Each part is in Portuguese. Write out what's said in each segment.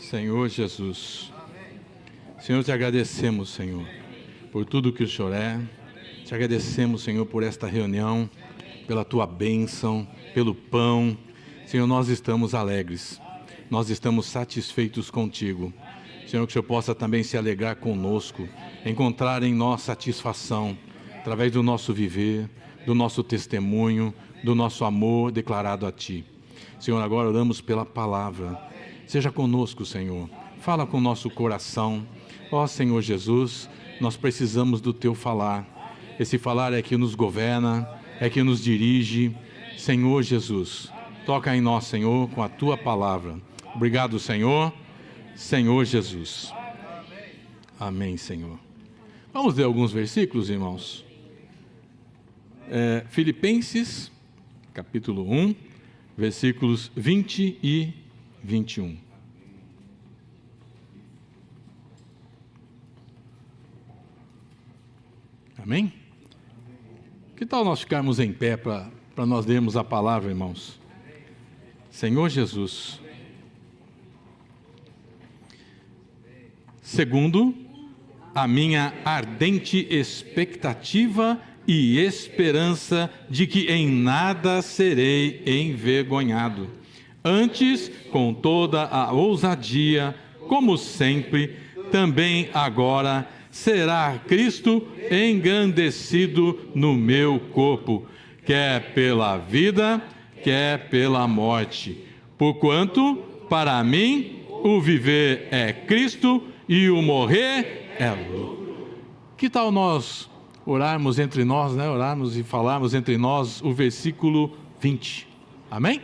Senhor Jesus. Senhor, te agradecemos, Senhor, por tudo que o Senhor é. Te agradecemos, Senhor, por esta reunião, pela tua bênção, pelo pão. Senhor, nós estamos alegres, nós estamos satisfeitos contigo. Senhor, que o Senhor possa também se alegrar conosco, encontrar em nós satisfação, através do nosso viver, do nosso testemunho, do nosso amor declarado a Ti. Senhor, agora oramos pela palavra. Seja conosco, Senhor. Fala com o nosso coração. Ó Senhor Jesus, nós precisamos do Teu falar. Esse falar é que nos governa, é que nos dirige. Senhor Jesus, toca em nós, Senhor, com a Tua palavra. Obrigado, Senhor. Senhor Jesus. Amém, Senhor. Vamos ler alguns versículos, irmãos. Filipenses, capítulo 1, versículos 20 e 21. Amém? Que tal nós ficarmos em pé para nós lermos a palavra, irmãos? Senhor Jesus. Segundo a minha ardente expectativa e esperança de que em nada serei envergonhado. Antes, com toda a ousadia, como sempre, também agora, será Cristo engrandecido no meu corpo, quer pela vida, quer pela morte. Porquanto, para mim, o viver é Cristo e o morrer é lucro. Que tal nós orarmos entre nós, orarmos e falarmos entre nós o versículo 20. Amém?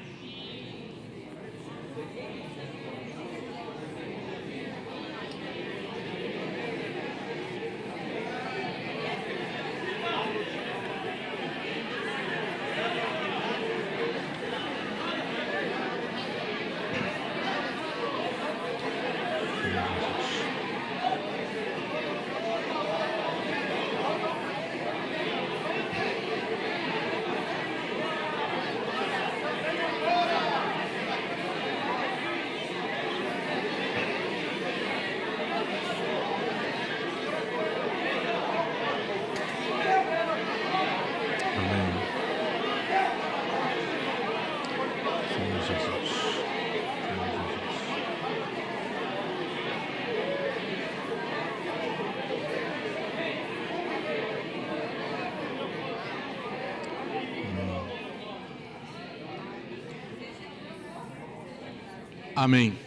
Amém.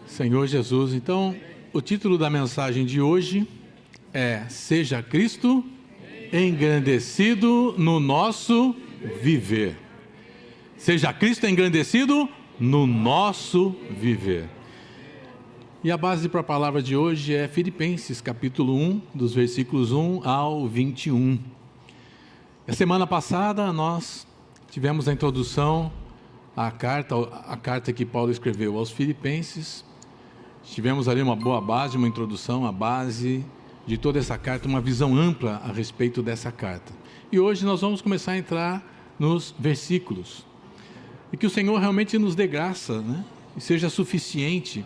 Senhor Jesus, então, o título da mensagem de hoje é: Seja Cristo engrandecido no nosso viver. Seja Cristo engrandecido no nosso viver. E a base para a palavra de hoje é Filipenses, capítulo 1, dos versículos 1 ao 21. A semana passada nós tivemos a introdução a carta que Paulo escreveu aos Filipenses. Tivemos ali uma boa base, uma introdução, a base de toda essa carta, uma visão ampla a respeito dessa carta. E hoje nós vamos começar a entrar nos versículos. E que o Senhor realmente nos dê graça, e seja suficiente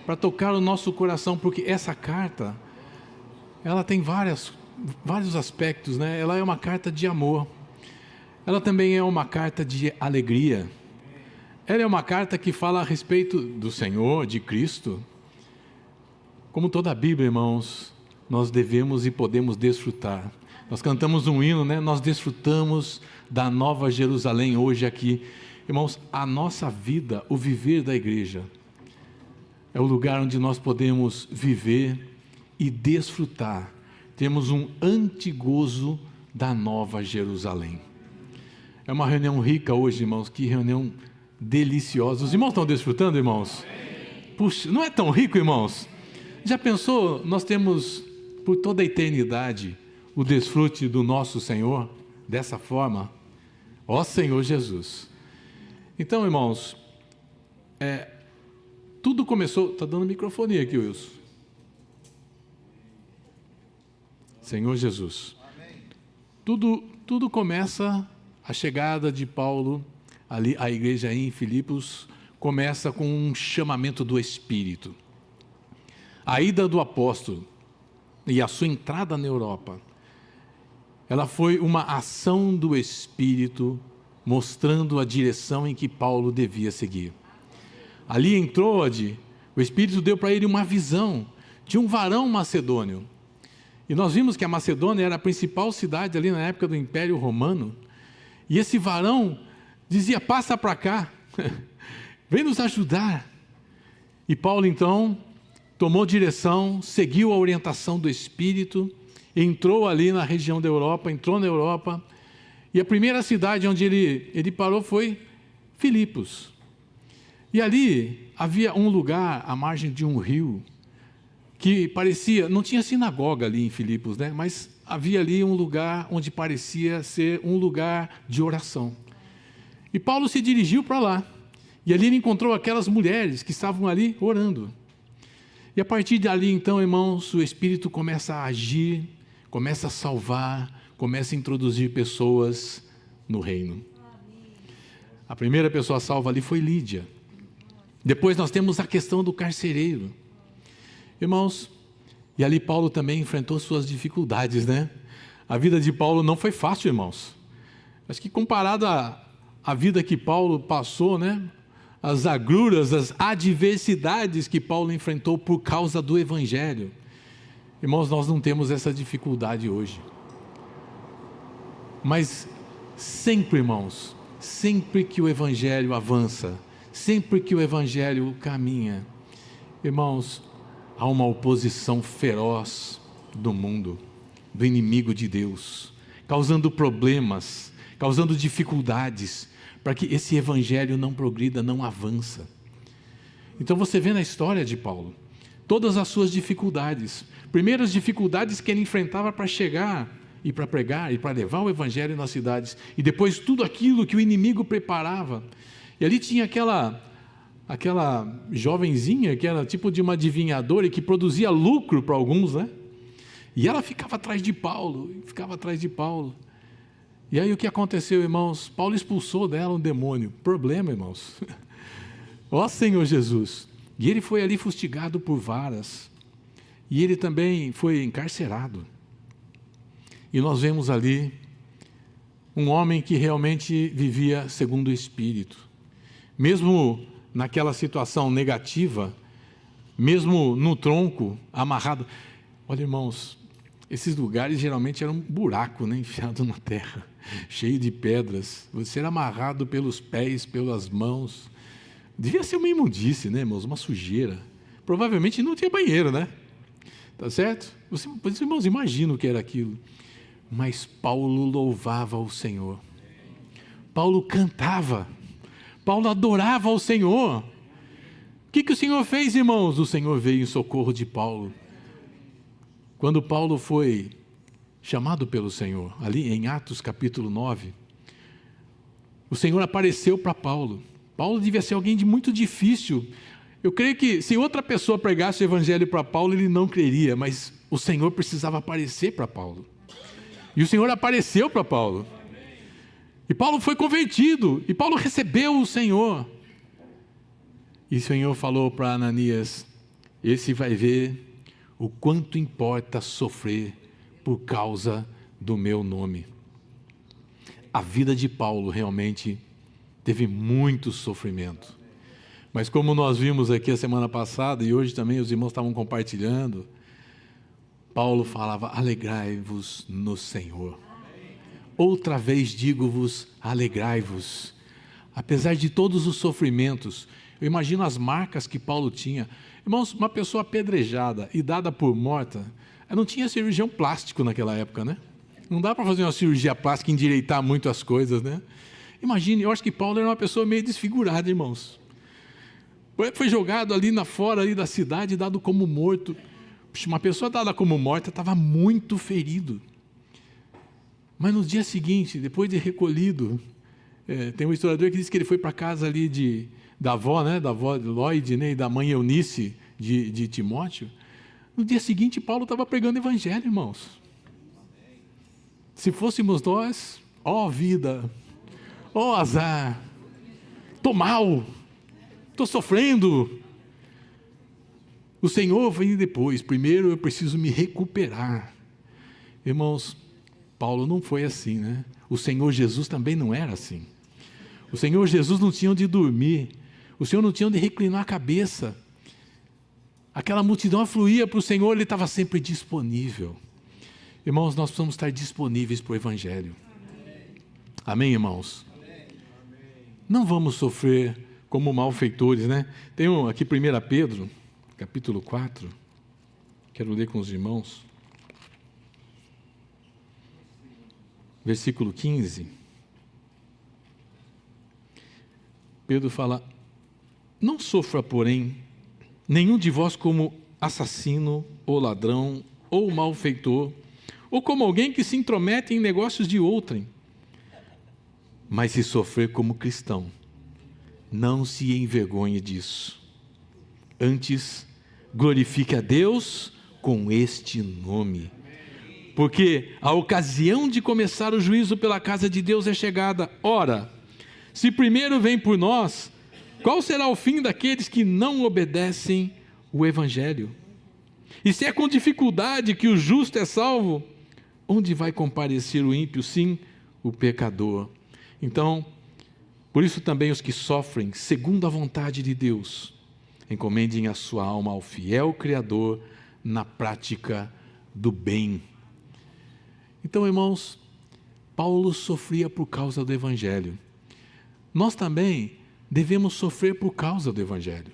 para tocar o nosso coração, porque essa carta, ela tem vários aspectos, Ela é uma carta de amor. Ela também é uma carta de alegria. Ela é uma carta que fala a respeito do Senhor, de Cristo. Como toda a Bíblia, irmãos, nós devemos e podemos desfrutar. Nós cantamos um hino, Nós desfrutamos da Nova Jerusalém hoje aqui. Irmãos, a nossa vida, o viver da igreja, é o lugar onde nós podemos viver e desfrutar. Temos um antigozo da Nova Jerusalém. É uma reunião rica hoje, irmãos, que reunião deliciosa. Os irmãos estão desfrutando, irmãos? Puxa, não é tão rico, irmãos? Já pensou, nós temos por toda a eternidade o desfrute do nosso Senhor dessa forma? Ó Senhor Jesus. Então, irmãos, tudo começou... Está dando microfonia aqui, Wilson. Senhor Jesus. Tudo começa a chegada de Paulo ali à igreja em Filipos, começa com um chamamento do Espírito. A ida do apóstolo e a sua entrada na Europa, ela foi uma ação do Espírito, mostrando a direção em que Paulo devia seguir. Ali em Troade, o Espírito deu para ele uma visão de um varão macedônio. E nós vimos que a Macedônia era a principal cidade ali na época do Império Romano. E esse varão dizia: passa para cá, vem nos ajudar. E Paulo então tomou direção, seguiu a orientação do Espírito, entrou ali na região da Europa, entrou na Europa. E a primeira cidade onde ele parou foi Filipos. E ali havia um lugar à margem de um rio, que parecia, não tinha sinagoga ali em Filipos, né? Mas havia ali um lugar onde parecia ser um lugar de oração. E Paulo se dirigiu para lá, e ali ele encontrou aquelas mulheres que estavam ali orando. E a partir dali, então, irmãos, o Espírito começa a agir, começa a salvar, começa a introduzir pessoas no reino. A primeira pessoa salva ali foi Lídia. Depois nós temos a questão do carcereiro. Irmãos, e ali Paulo também enfrentou suas dificuldades, né? A vida de Paulo não foi fácil, irmãos. Acho que comparado à vida que Paulo passou, né? As agruras, as adversidades que Paulo enfrentou por causa do Evangelho. Irmãos, nós não temos essa dificuldade hoje. Mas sempre, irmãos, sempre que o Evangelho avança, sempre que o Evangelho caminha, irmãos, há uma oposição feroz do mundo, do inimigo de Deus, causando problemas, causando dificuldades, para que esse Evangelho não progrida, não avança. Então você vê na história de Paulo, todas as suas dificuldades, primeiras dificuldades que ele enfrentava para chegar e para pregar e para levar o Evangelho nas cidades, e depois tudo aquilo que o inimigo preparava. E ali tinha aquela jovenzinha que era tipo de uma adivinhadora e que produzia lucro para alguns, né? E ela ficava atrás de Paulo, E aí o que aconteceu, irmãos? Paulo expulsou dela um demônio. Problema, irmãos. Ó Senhor Jesus. E ele foi ali fustigado por varas. E ele também foi encarcerado. E nós vemos ali um homem que realmente vivia segundo o Espírito. Mesmo naquela situação negativa, mesmo no tronco, amarrado. Olha, irmãos, esses lugares geralmente eram um buraco, né, enfiado na terra, cheio de pedras. Você era amarrado pelos pés, pelas mãos. Devia ser uma imundície, né, irmãos? Uma sujeira. Provavelmente não tinha banheiro, né? Tá certo? Vocês, irmãos, imaginam o que era aquilo. Mas Paulo louvava o Senhor. Paulo cantava. Paulo adorava ao Senhor. O que o Senhor fez, irmãos? O Senhor veio em socorro de Paulo. Quando Paulo foi chamado pelo Senhor, ali em Atos capítulo 9, o Senhor apareceu para Paulo. Paulo devia ser alguém de muito difícil. Eu creio que se outra pessoa pregasse o Evangelho para Paulo, ele não creria, mas o Senhor precisava aparecer para Paulo. E o Senhor apareceu para Paulo. E Paulo foi convertido, e Paulo recebeu o Senhor. E o Senhor falou para Ananias: esse vai ver o quanto importa sofrer por causa do meu nome. A vida de Paulo realmente teve muito sofrimento. Mas como nós vimos aqui a semana passada, e hoje também os irmãos estavam compartilhando, Paulo falava: alegrai-vos no Senhor. Outra vez digo-vos, alegrai-vos. Apesar de todos os sofrimentos, eu imagino as marcas que Paulo tinha. Irmãos, uma pessoa apedrejada e dada por morta, não tinha cirurgião plástico naquela época, né? Não dá para fazer uma cirurgia plástica e endireitar muito as coisas, né? Imagine, eu acho que Paulo era uma pessoa meio desfigurada, irmãos. Foi jogado ali fora ali da cidade, dado como morto. Uma pessoa dada como morta estava muito ferido. Mas no dia seguinte, depois de recolhido, tem um historiador que diz que ele foi para a casa ali da avó de Lloyd, né, e da mãe Eunice de Timóteo. No dia seguinte, Paulo estava pregando o Evangelho, irmãos. Se fôssemos nós, ó vida, ó azar, tô mal. estou sofrendo. O Senhor vem depois, primeiro eu preciso me recuperar. Irmãos, Paulo não foi assim, né? O Senhor Jesus também não era assim. O Senhor Jesus não tinha onde dormir, o Senhor não tinha onde reclinar a cabeça. Aquela multidão afluía para o Senhor, Ele estava sempre disponível. Irmãos, nós precisamos estar disponíveis para o Evangelho. Amém, irmãos? Não vamos sofrer como malfeitores, né? Tem aqui 1 Pedro, capítulo 4, quero ler com os irmãos. Versículo 15. Pedro fala: não sofra, porém, nenhum de vós como assassino, ou ladrão, ou malfeitor, ou como alguém que se intromete em negócios de outrem. Mas se sofrer como cristão, não se envergonhe disso. Antes, glorifique a Deus com este nome. Porque a ocasião de começar o juízo pela casa de Deus é chegada. Ora, se primeiro vem por nós, qual será o fim daqueles que não obedecem o Evangelho? E se é com dificuldade que o justo é salvo, onde vai comparecer o ímpio? Sim, o pecador. Então, por isso também os que sofrem segundo a vontade de Deus, encomendem a sua alma ao fiel Criador na prática do bem. Então, irmãos, Paulo sofria por causa do Evangelho. Nós também devemos sofrer por causa do Evangelho.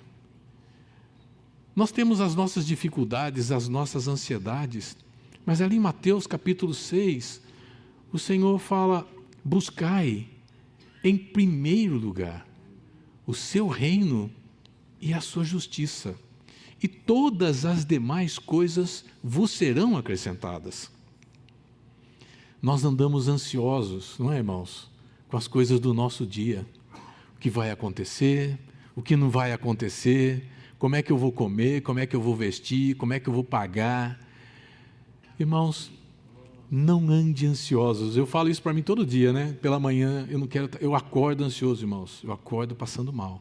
Nós temos as nossas dificuldades, as nossas ansiedades, mas ali em Mateus capítulo 6, o Senhor fala: buscai em primeiro lugar o seu reino e a sua justiça, e todas as demais coisas vos serão acrescentadas. Nós andamos ansiosos, não é, irmãos? Com as coisas do nosso dia. O que vai acontecer, o que não vai acontecer, como é que eu vou comer, como é que eu vou vestir, como é que eu vou pagar. Irmãos, não ande ansiosos. Eu falo isso para mim todo dia, né? Pela manhã, eu acordo ansioso, irmãos. Eu acordo passando mal.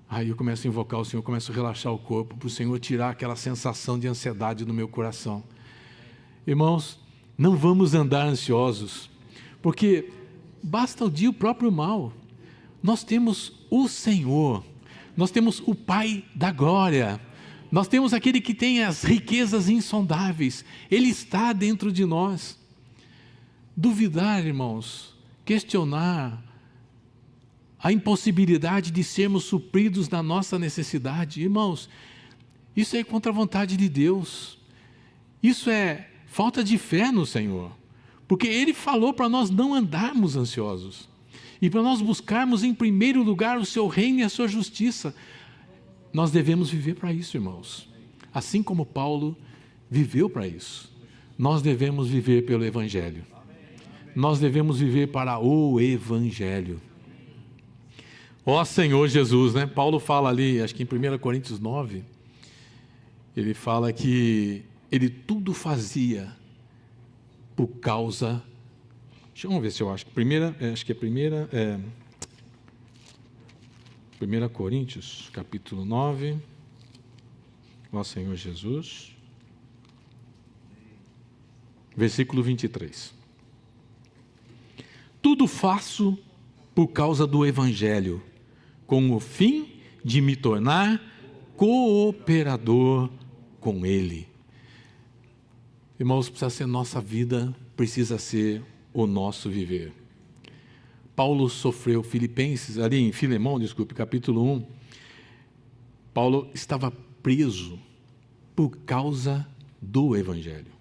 Aí eu começo a invocar o Senhor, começo a relaxar o corpo, para o Senhor tirar aquela sensação de ansiedade do meu coração. Irmãos, não vamos andar ansiosos, porque basta o dia o próprio mal. Nós temos o Senhor, nós temos o Pai da glória, nós temos aquele que tem as riquezas insondáveis, Ele está dentro de nós. Duvidar, irmãos, questionar a impossibilidade de sermos supridos na nossa necessidade, irmãos, isso é contra a vontade de Deus, isso é falta de fé no Senhor, porque Ele falou para nós não andarmos ansiosos, e para nós buscarmos em primeiro lugar o seu reino e a sua justiça. Nós devemos viver para isso, irmãos, assim como Paulo viveu para isso. Nós devemos viver pelo Evangelho, nós devemos viver para o Evangelho. Ó Senhor Jesus, né? Paulo fala ali, acho que em 1 Coríntios 9, ele fala que ele tudo fazia por causa... Vamos ver se eu acho. 1 Coríntios, capítulo 9. Ó Senhor Jesus. Versículo 23. Tudo faço por causa do Evangelho, com o fim de me tornar cooperador com Ele. Irmãos, precisa ser nossa vida, precisa ser o nosso viver. Paulo sofreu ali em Filemão, capítulo 1, Paulo estava preso por causa do Evangelho.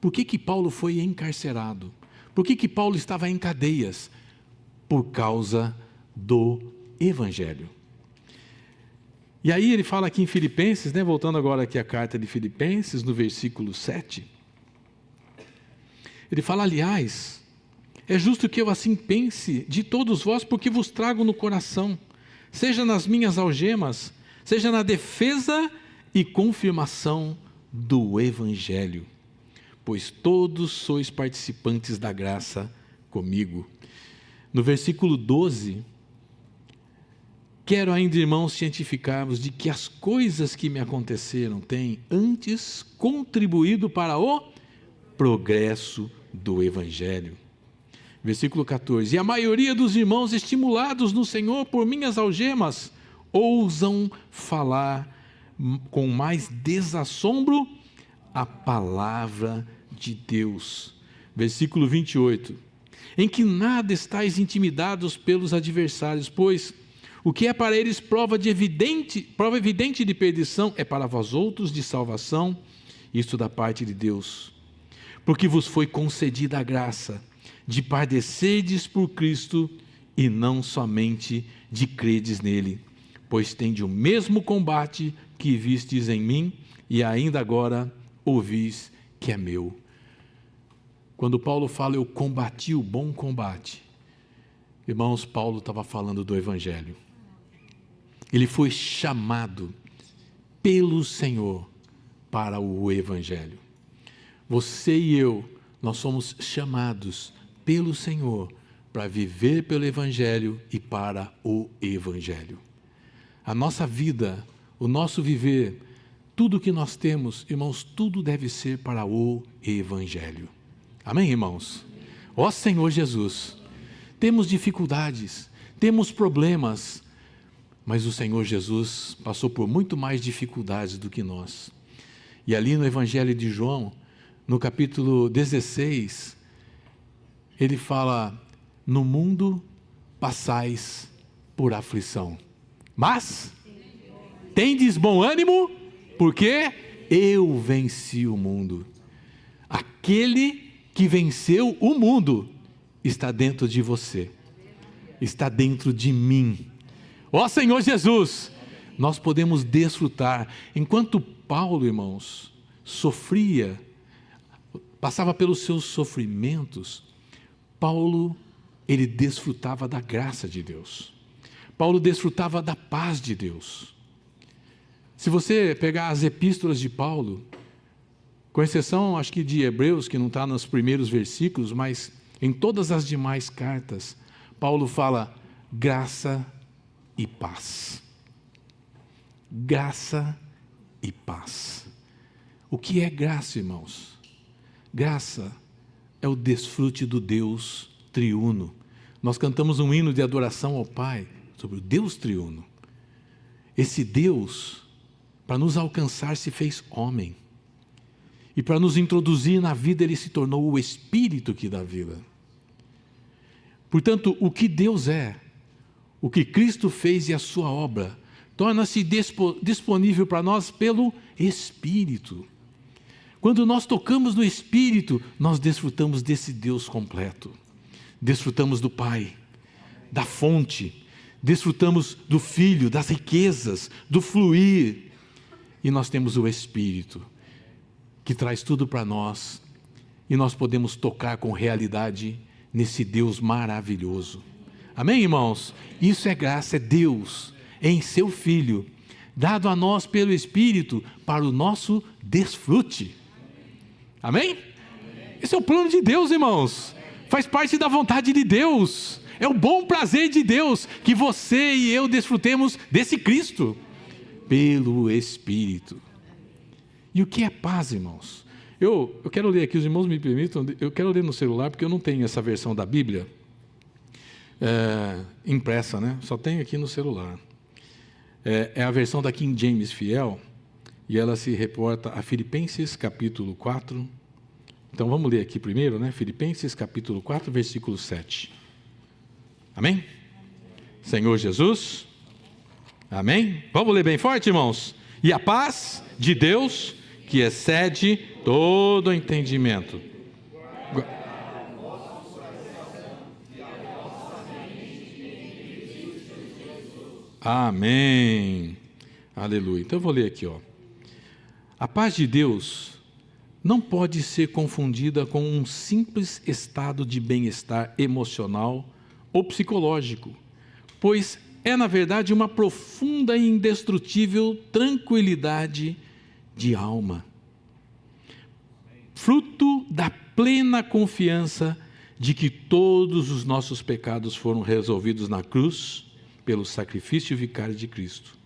Por que Paulo foi encarcerado? Por que Paulo estava em cadeias? Por causa do Evangelho. E aí ele fala aqui em Filipenses, né, voltando agora aqui à carta de Filipenses, no versículo 7, ele fala: aliás, é justo que eu assim pense de todos vós, porque vos trago no coração, seja nas minhas algemas, seja na defesa e confirmação do Evangelho, pois todos sois participantes da graça comigo. No versículo 12, quero ainda, irmãos, cientificar-vos de que as coisas que me aconteceram têm antes contribuído para o progresso do Evangelho. Versículo 14: e a maioria dos irmãos, estimulados no Senhor por minhas algemas, ousam falar com mais desassombro a palavra de Deus. Versículo 28: em que nada estáis intimidados pelos adversários, pois o que é para eles prova evidente de perdição, é para vós outros de salvação, isto da parte de Deus. Porque vos foi concedida a graça de padecerdes por Cristo, e não somente de credes nele, pois tende o mesmo combate que vistes em mim, e ainda agora ouvis que é meu. Quando Paulo fala, eu combati o bom combate, irmãos, Paulo estava falando do Evangelho. Ele foi chamado pelo Senhor para o Evangelho. Você e eu, nós somos chamados pelo Senhor para viver pelo Evangelho e para o Evangelho. A nossa vida, o nosso viver, tudo que nós temos, irmãos, tudo deve ser para o Evangelho. Amém, irmãos? Ó Senhor Jesus, temos dificuldades, temos problemas, mas o Senhor Jesus passou por muito mais dificuldades do que nós. E ali no Evangelho de João, no capítulo 16, ele fala, no mundo passais por aflição, mas tendes bom ânimo, porque eu venci o mundo. Aquele que venceu o mundo está dentro de você, está dentro de mim. Ó Senhor Jesus, nós podemos desfrutar. Enquanto Paulo, irmãos, sofria, passava pelos seus sofrimentos, Paulo, ele desfrutava da graça de Deus. Paulo desfrutava da paz de Deus. Se você pegar as epístolas de Paulo, com exceção, acho que de Hebreus, que não está nos primeiros versículos, mas em todas as demais cartas, Paulo fala graça e paz. Graça e paz. O que é graça, irmãos? Graça é o desfrute do Deus triuno. Nós cantamos um hino de adoração ao Pai, sobre o Deus triuno. Esse Deus, para nos alcançar, se fez homem. E para nos introduzir na vida, ele se tornou o Espírito que dá vida. Portanto, o que Deus é, o que Cristo fez e a sua obra, torna-se disponível para nós pelo Espírito. Quando nós tocamos no Espírito, nós desfrutamos desse Deus completo. Desfrutamos do Pai, da fonte, desfrutamos do Filho, das riquezas, do fluir. E nós temos o Espírito, que traz tudo para nós, e nós podemos tocar com realidade nesse Deus maravilhoso. Amém, irmãos? Isso é graça, é Deus em seu Filho, dado a nós pelo Espírito para o nosso desfrute. Amém? Esse é o plano de Deus, irmãos. Faz parte da vontade de Deus. É o bom prazer de Deus que você e eu desfrutemos desse Cristo pelo Espírito. E o que é paz, irmãos? Eu quero ler aqui, os irmãos me permitam, eu quero ler no celular, porque eu não tenho essa versão da Bíblia impressa, né? Só tenho aqui no celular. É a versão da King James Fiel, e ela se reporta a Filipenses capítulo 4. Então vamos ler aqui primeiro, né? Filipenses capítulo 4, versículo 7. Amém? Senhor Jesus, amém? Vamos ler bem forte, irmãos? E a paz de Deus, que excede todo entendimento. Amém. Aleluia. Então eu vou ler aqui, ó. A paz de Deus não pode ser confundida com um simples estado de bem-estar emocional ou psicológico, pois é, na verdade, uma profunda e indestrutível tranquilidade de alma, fruto da plena confiança de que todos os nossos pecados foram resolvidos na cruz pelo sacrifício vicário de Cristo.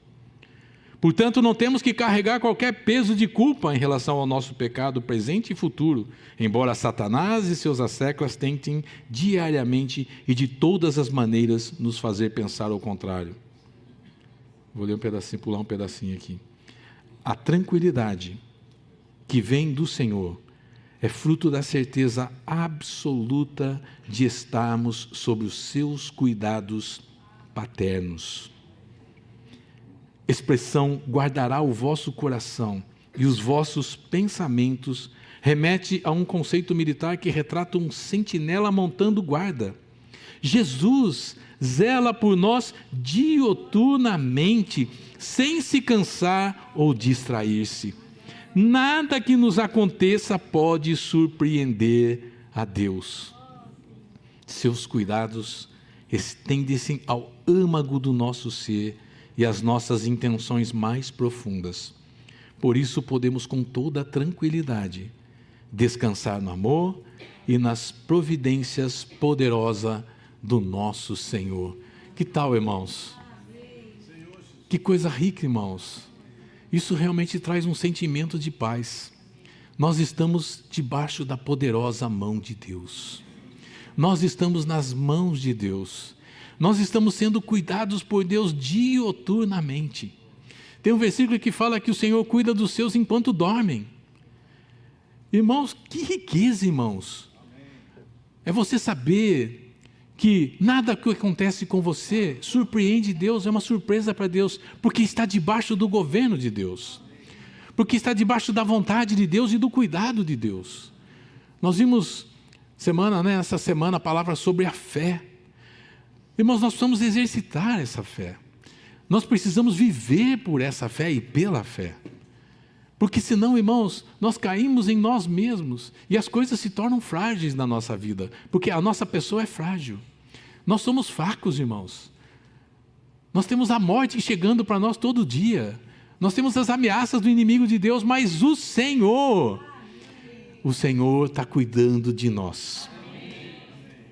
Portanto, não temos que carregar qualquer peso de culpa em relação ao nosso pecado presente e futuro, embora Satanás e seus asseclas tentem diariamente e de todas as maneiras nos fazer pensar ao contrário. Vou ler um pedacinho, pular um pedacinho aqui. A tranquilidade que vem do Senhor é fruto da certeza absoluta de estarmos sob os seus cuidados paternos. Expressão guardará o vosso coração e os vossos pensamentos remete a um conceito militar que retrata um sentinela montando guarda. Jesus zela por nós diuturnamente, sem se cansar ou distrair-se. Nada que nos aconteça pode surpreender a Deus. Seus cuidados estendem-se ao âmago do nosso ser e às nossas intenções mais profundas. Por isso podemos com toda tranquilidade descansar no amor e nas providências poderosas do nosso Senhor. Que tal, irmãos? Que coisa rica, irmãos. Isso realmente traz um sentimento de paz. Nós estamos debaixo da poderosa mão de Deus. Nós estamos nas mãos de Deus. Nós estamos sendo cuidados por Deus diuturnamente. Tem um versículo que fala que o Senhor cuida dos seus enquanto dormem. Irmãos, que riqueza, irmãos. É você saber que nada que acontece com você surpreende Deus, é uma surpresa para Deus, porque está debaixo do governo de Deus, porque está debaixo da vontade de Deus e do cuidado de Deus. Nós vimos essa semana a palavra sobre a fé. Irmãos, nós precisamos exercitar essa fé. Nós precisamos viver por essa fé e pela fé. Porque senão, irmãos, nós caímos em nós mesmos e as coisas se tornam frágeis na nossa vida, porque a nossa pessoa é frágil. Nós somos fracos, irmãos. Nós temos a morte chegando para nós todo dia. Nós temos as ameaças do inimigo de Deus, mas o Senhor está cuidando de nós.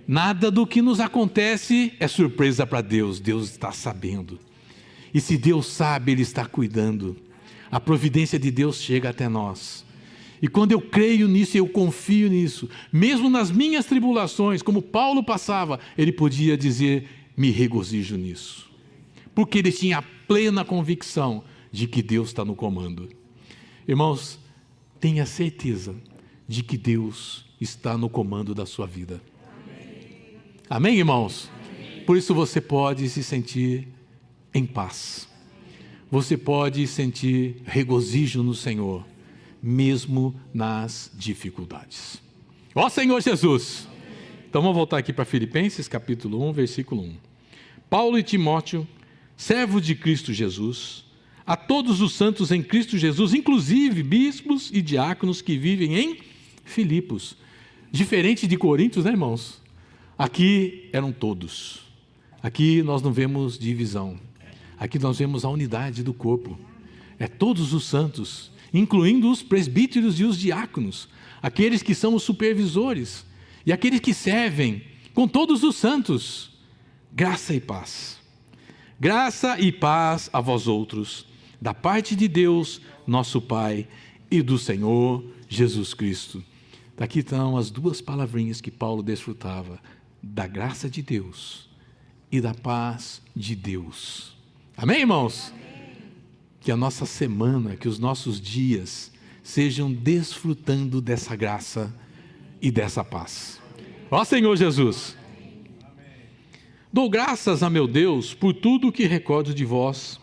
Nada do que nos acontece é surpresa para Deus. Deus está sabendo. E se Deus sabe, Ele está cuidando. A providência de Deus chega até nós. E quando eu creio nisso, eu confio nisso, mesmo nas minhas tribulações, como Paulo passava, ele podia dizer, me regozijo nisso. Porque ele tinha a plena convicção de que Deus está no comando. Irmãos, tenha certeza de que Deus está no comando da sua vida. Amém, irmãos? Amém. Por isso você pode se sentir em paz. Você pode sentir regozijo no Senhor, mesmo nas dificuldades. Ó Senhor Jesus! Então vamos voltar aqui para Filipenses, capítulo 1, versículo 1. Paulo e Timóteo, servos de Cristo Jesus, a todos os santos em Cristo Jesus, inclusive bispos e diáconos que vivem em Filipos. Diferente de Coríntios, né, irmãos? Aqui eram todos. Aqui nós não vemos divisão. Aqui nós vemos a unidade do corpo. É todos os santos, incluindo os presbíteros e os diáconos, aqueles que são os supervisores e aqueles que servem com todos os santos. Graça e paz. Graça e paz a vós outros, da parte de Deus, nosso Pai, e do Senhor Jesus Cristo. Daqui estão as duas palavrinhas que Paulo desfrutava, da graça de Deus e da paz de Deus. Amém, irmãos? Amém. Que a nossa semana, que os nossos dias sejam desfrutando dessa graça e dessa paz. Ó Senhor Jesus! Amém. Dou graças a meu Deus por tudo o que recordo de vós,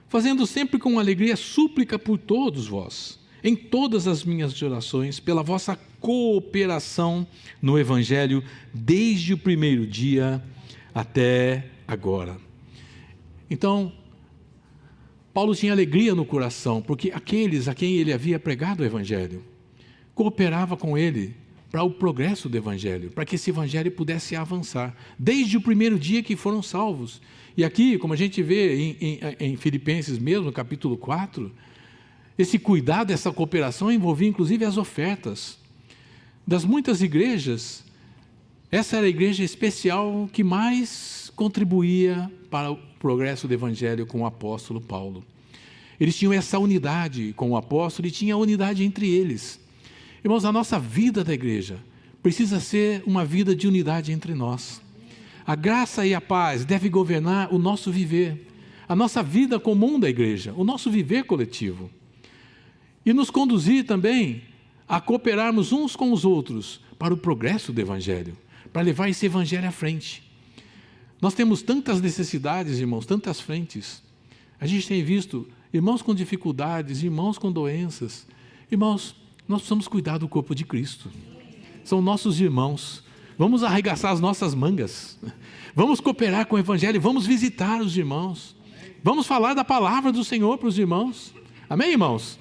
fazendo sempre com alegria súplica por todos vós, em todas as minhas orações, pela vossa cooperação no Evangelho, desde o primeiro dia até agora. Então, Paulo tinha alegria no coração, porque aqueles a quem ele havia pregado o Evangelho, cooperavam com ele para o progresso do Evangelho, para que esse Evangelho pudesse avançar, desde o primeiro dia que foram salvos. E aqui, como a gente vê em Filipenses mesmo, no capítulo 4, esse cuidado, essa cooperação envolvia inclusive as ofertas. Das muitas igrejas, essa era a igreja especial que mais contribuía para o progresso do Evangelho com o apóstolo Paulo. Eles tinham essa unidade com o apóstolo e tinha unidade entre eles. Irmãos, a nossa vida da igreja precisa ser uma vida de unidade entre nós. A graça e a paz devem governar o nosso viver, a nossa vida comum da igreja, o nosso viver coletivo. E nos conduzir também a cooperarmos uns com os outros para o progresso do Evangelho, para levar esse Evangelho à frente. Nós temos tantas necessidades, irmãos, tantas frentes. A gente tem visto irmãos com dificuldades, irmãos com doenças. Irmãos, nós precisamos cuidar do corpo de Cristo. São nossos irmãos. Vamos arregaçar as nossas mangas. Vamos cooperar com o Evangelho, vamos visitar os irmãos. Vamos falar da palavra do Senhor para os irmãos. Amém, irmãos?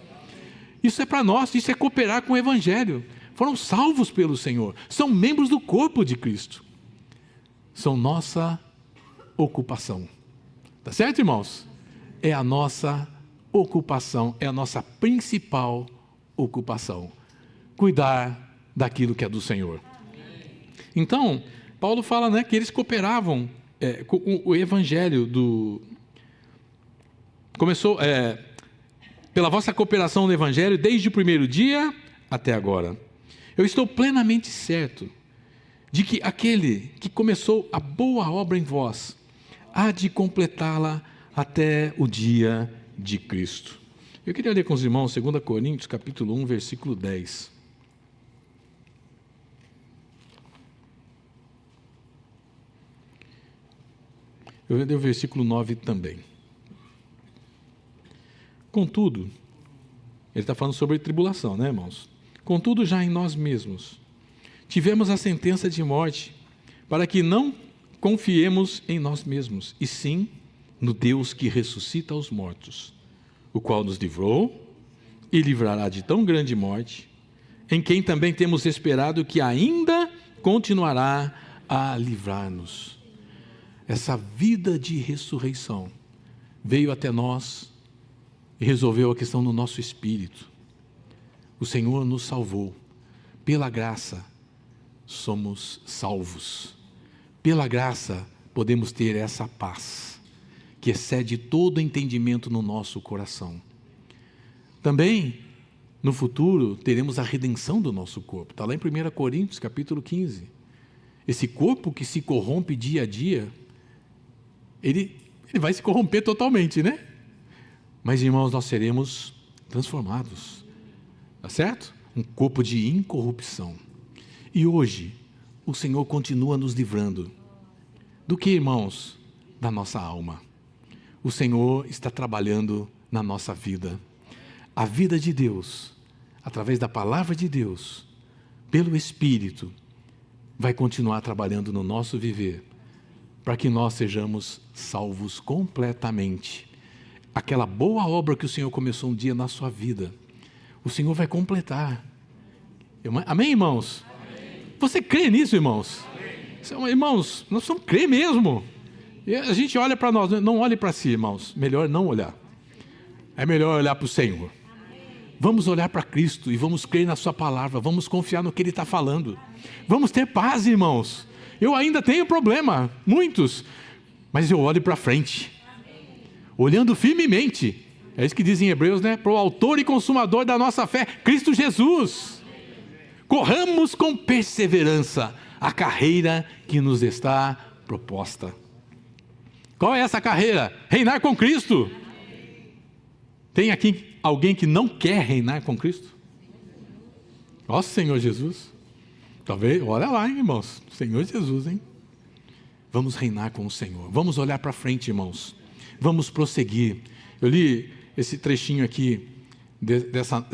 Isso é para nós, isso é cooperar com o Evangelho. Foram salvos pelo Senhor, são membros do corpo de Cristo. São nossa ocupação. Tá certo, irmãos? É a nossa ocupação, é a nossa principal ocupação. Cuidar daquilo que é do Senhor. Então, Paulo fala, que eles cooperavam com o Evangelho começou pela vossa cooperação no Evangelho desde o primeiro dia até agora. Eu estou plenamente certo de que aquele que começou a boa obra em vós há de completá-la até o dia de Cristo. Eu queria ler com os irmãos 2 Coríntios, capítulo 1, versículo 10. Eu vou ler o versículo 9 também. Contudo, ele está falando sobre tribulação, irmãos? Contudo, já em nós mesmos, tivemos a sentença de morte, para que não confiemos em nós mesmos, e sim no Deus que ressuscita os mortos, o qual nos livrou e livrará de tão grande morte, em quem também temos esperado que ainda continuará a livrar-nos. Essa vida de ressurreição veio até nós e resolveu a questão no nosso espírito. O Senhor nos salvou. Pela graça, somos salvos. Pela graça, podemos ter essa paz, que excede todo entendimento no nosso coração. Também, no futuro, teremos a redenção do nosso corpo. Está lá em 1 Coríntios, capítulo 15. Esse corpo que se corrompe dia a dia, ele vai se corromper totalmente, Mas, irmãos, nós seremos transformados. Tá certo? Um corpo de incorrupção. E hoje, o Senhor continua nos livrando. Do que, irmãos? Da nossa alma. O Senhor está trabalhando na nossa vida. A vida de Deus, através da palavra de Deus, pelo Espírito, vai continuar trabalhando no nosso viver, para que nós sejamos salvos completamente. Aquela boa obra que o Senhor começou um dia na sua vida, o Senhor vai completar. Amém, irmãos? Amém. Você crê nisso, irmãos? Amém. Irmãos, nós precisamos crer mesmo. E a gente olha para nós, não olhe para si, irmãos. Melhor não olhar. É melhor olhar para o Senhor. Amém. Vamos olhar para Cristo e vamos crer na sua palavra. Vamos confiar no que Ele está falando. Vamos ter paz, irmãos. Eu ainda tenho problema, muitos, mas eu olho para frente, olhando firmemente. É isso que diz em Hebreus, para o autor e consumador da nossa fé, Cristo Jesus. Corramos com perseverança a carreira que nos está proposta. Qual é essa carreira? Reinar com Cristo. Tem aqui alguém que não quer reinar com Cristo? Ó Senhor Jesus. Talvez, olha lá, irmãos. Senhor Jesus, Vamos reinar com o Senhor. Vamos olhar para frente, irmãos. Vamos prosseguir. Eu li esse trechinho aqui, dessa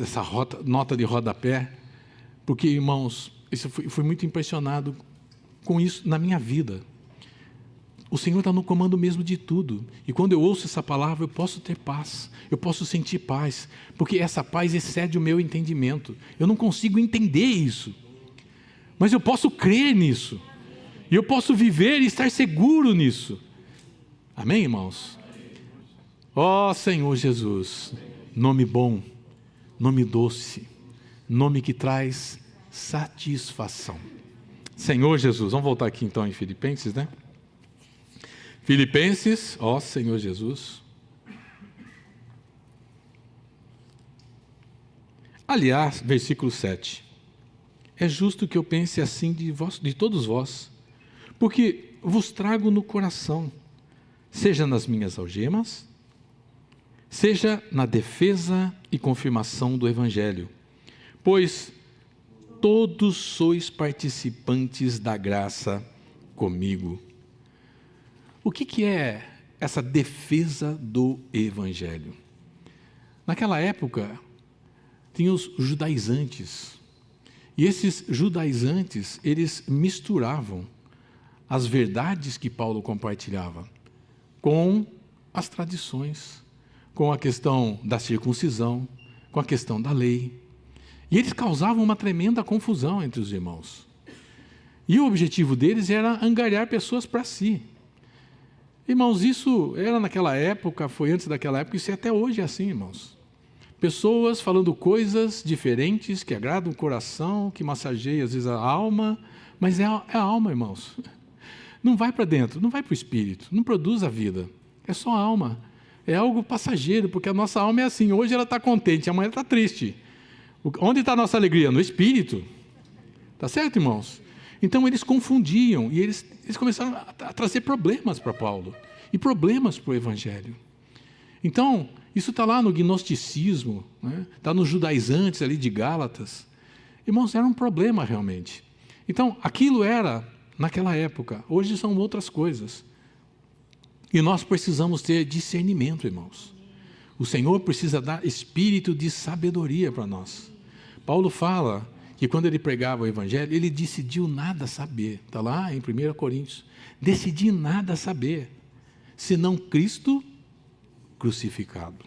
nota de rodapé, porque, irmãos, eu fui muito impressionado com isso na minha vida. O Senhor está no comando mesmo de tudo. E quando eu ouço essa palavra, eu posso ter paz. Eu posso sentir paz. Porque essa paz excede o meu entendimento. Eu não consigo entender isso. Mas eu posso crer nisso. E eu posso viver e estar seguro nisso. Amém, irmãos? Ó Senhor Jesus, nome bom, nome doce, nome que traz satisfação. Senhor Jesus, vamos voltar aqui então em Filipenses, Filipenses, ó Senhor Jesus. Aliás, versículo 7. É justo que eu pense assim de todos vós, porque vos trago no coração, seja nas minhas algemas, seja na defesa e confirmação do Evangelho, pois todos sois participantes da graça comigo. O que é essa defesa do Evangelho? Naquela época, tinha os judaizantes, e esses judaizantes, eles misturavam as verdades que Paulo compartilhava com as tradições, com a questão da circuncisão, com a questão da lei. E eles causavam uma tremenda confusão entre os irmãos. E o objetivo deles era angariar pessoas para si. Irmãos, isso era naquela época, foi antes daquela época, isso é até hoje assim, irmãos. Pessoas falando coisas diferentes, que agradam o coração, que massageiam às vezes a alma, mas é a alma, irmãos. Não vai para dentro, não vai para o espírito, não produz a vida. É só a alma. É algo passageiro, porque a nossa alma é assim. Hoje ela está contente, amanhã está triste. Onde está a nossa alegria? No espírito. Está certo, irmãos? Então eles confundiam e eles começaram a trazer problemas para Paulo e problemas para o Evangelho. Então, isso está lá no gnosticismo, né? Está nos judaizantes ali de Gálatas. Irmãos, era um problema realmente. Então, aquilo era naquela época, hoje são outras coisas. E nós precisamos ter discernimento, irmãos. O Senhor precisa dar espírito de sabedoria para nós. Paulo fala que quando ele pregava o Evangelho, ele decidiu nada saber. Está lá em 1 Coríntios. Decidi nada saber, senão Cristo crucificado.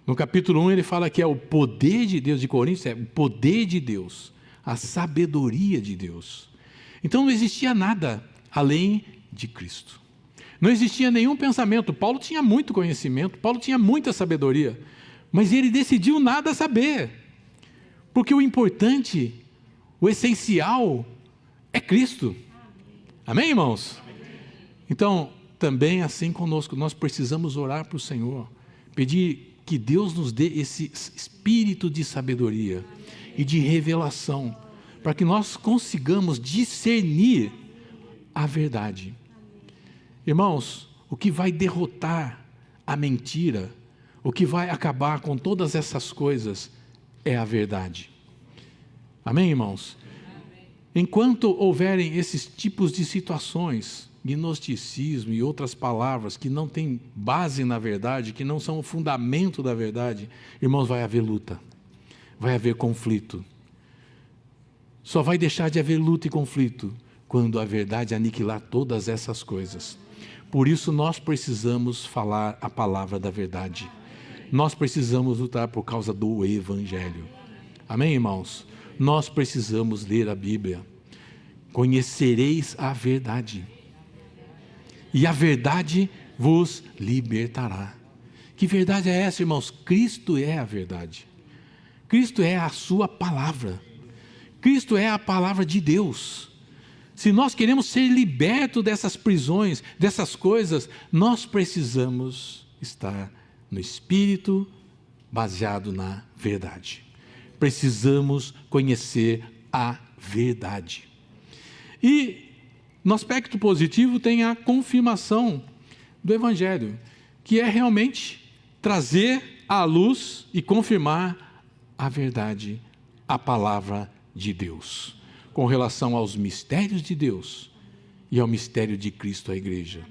No capítulo 1 ele fala que é o poder de Deus, de Coríntios, é o poder de Deus, a sabedoria de Deus. Então não existia nada além de Cristo. Não existia nenhum pensamento. Paulo tinha muito conhecimento, Paulo tinha muita sabedoria, mas ele decidiu nada saber. Porque o importante, o essencial, é Cristo. Amém, irmãos? Então, também assim conosco, nós precisamos orar para o Senhor, pedir que Deus nos dê esse espírito de sabedoria e de revelação, para que nós consigamos discernir a verdade. Irmãos, o que vai derrotar a mentira, o que vai acabar com todas essas coisas é a verdade. Amém, irmãos? Enquanto houverem esses tipos de situações, gnosticismo e outras palavras que não têm base na verdade, que não são o fundamento da verdade, irmãos, vai haver luta, vai haver conflito. Só vai deixar de haver luta e conflito quando a verdade aniquilar todas essas coisas. Por isso nós precisamos falar a palavra da verdade. Nós precisamos lutar por causa do Evangelho. Amém, irmãos? Nós precisamos ler a Bíblia. Conhecereis a verdade, e a verdade vos libertará. Que verdade é essa, irmãos? Cristo é a verdade. Cristo é a sua palavra. Cristo é a palavra de Deus. Se nós queremos ser libertos dessas prisões, dessas coisas, nós precisamos estar no Espírito, baseado na verdade. Precisamos conhecer a verdade. E no aspecto positivo tem a confirmação do Evangelho, que é realmente trazer à luz e confirmar a verdade, a palavra de Deus, com relação aos mistérios de Deus e ao mistério de Cristo à igreja.